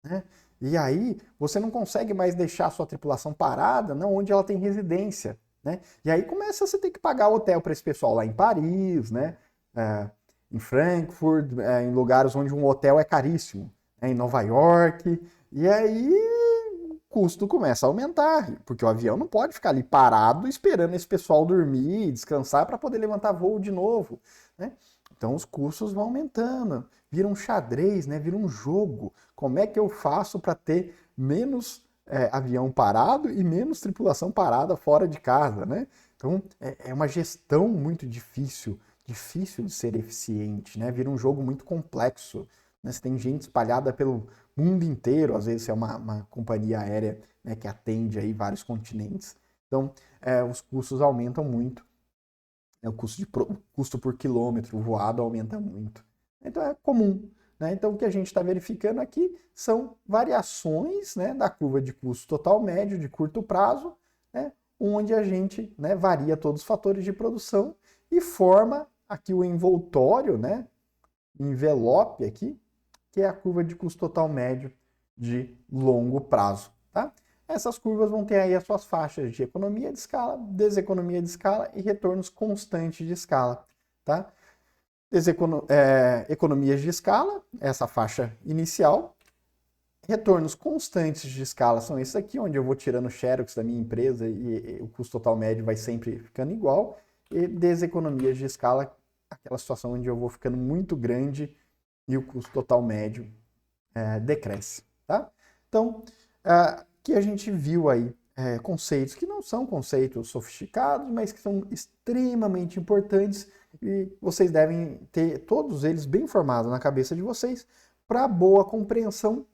né? E aí você não consegue mais deixar a sua tripulação parada, não, onde ela tem residência, né? E aí começa você ter que pagar hotel para esse pessoal lá em Paris, né? Em Frankfurt, em lugares onde um hotel é caríssimo, né? Em Nova York. E aí o custo começa a aumentar, porque o avião não pode ficar ali parado esperando esse pessoal dormir, descansar para poder levantar voo de novo, né? Então os custos vão aumentando, vira um xadrez, né? Vira um jogo. Como é que eu faço para ter menos avião parado e menos tripulação parada fora de casa, né? Então é uma gestão muito difícil de ser eficiente, né? Vira um jogo muito complexo. Né? Você tem gente espalhada pelo mundo inteiro, às vezes é uma companhia aérea, né, que atende aí vários continentes. Então os custos aumentam muito. O custo por quilômetro voado aumenta muito. Então é comum. Né? Então o que a gente está verificando aqui são variações, né, da curva de custo total médio de curto prazo, né, onde a gente, né, varia todos os fatores de produção e forma aqui o envoltório, né? Envelope aqui, que é a curva de custo total médio de longo prazo, tá? Essas curvas vão ter aí as suas faixas de economia de escala, deseconomia de escala e retornos constantes de escala, tá? Economias de escala, essa faixa inicial. Retornos constantes de escala são esses aqui, onde eu vou tirando o xerox da minha empresa e o custo total médio vai sempre ficando igual. E deseconomias de escala, aquela situação onde eu vou ficando muito grande e o custo total médio decresce, tá? Então, aqui a gente viu aí conceitos que não são conceitos sofisticados, mas que são extremamente importantes e vocês devem ter todos eles bem formados na cabeça de vocês para boa compreensão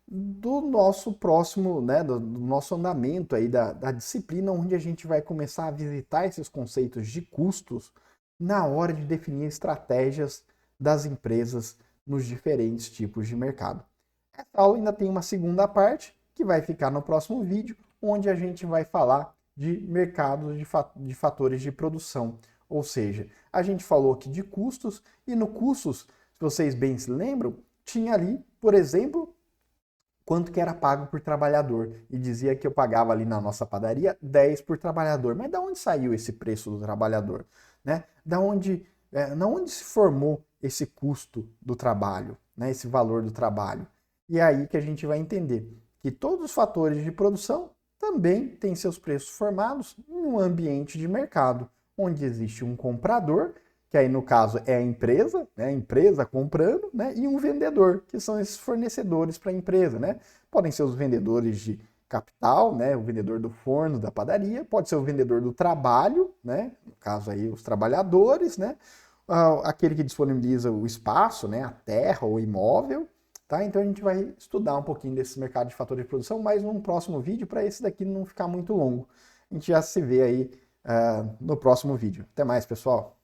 do nosso próximo, né, do nosso andamento aí da disciplina, onde a gente vai começar a visitar esses conceitos de custos na hora de definir estratégias das empresas nos diferentes tipos de mercado. Essa aula ainda tem uma segunda parte, que vai ficar no próximo vídeo, onde a gente vai falar de mercados de fatores de produção. Ou seja, a gente falou aqui de custos, e no custos, se vocês bem se lembram, tinha ali, por exemplo, quanto que era pago por trabalhador. E dizia que eu pagava ali na nossa padaria 10 por trabalhador. Mas da onde saiu esse preço do trabalhador? Né? Da onde se formou esse custo do trabalho, né? Esse valor do trabalho? E é aí que a gente vai entender que todos os fatores de produção também têm seus preços formados em um ambiente de mercado, onde existe um comprador, que aí no caso é a empresa, né? A empresa comprando, né? E um vendedor, que são esses fornecedores para a empresa, né? Podem ser os vendedores de capital, né? O vendedor do forno, da padaria, pode ser o vendedor do trabalho, né? No caso aí os trabalhadores, né? Aquele que disponibiliza o espaço, né? A terra ou imóvel, tá? Então a gente vai estudar um pouquinho desse mercado de fatores de produção, mas num próximo vídeo, para esse daqui não ficar muito longo. A gente já se vê aí no próximo vídeo. Até mais, pessoal!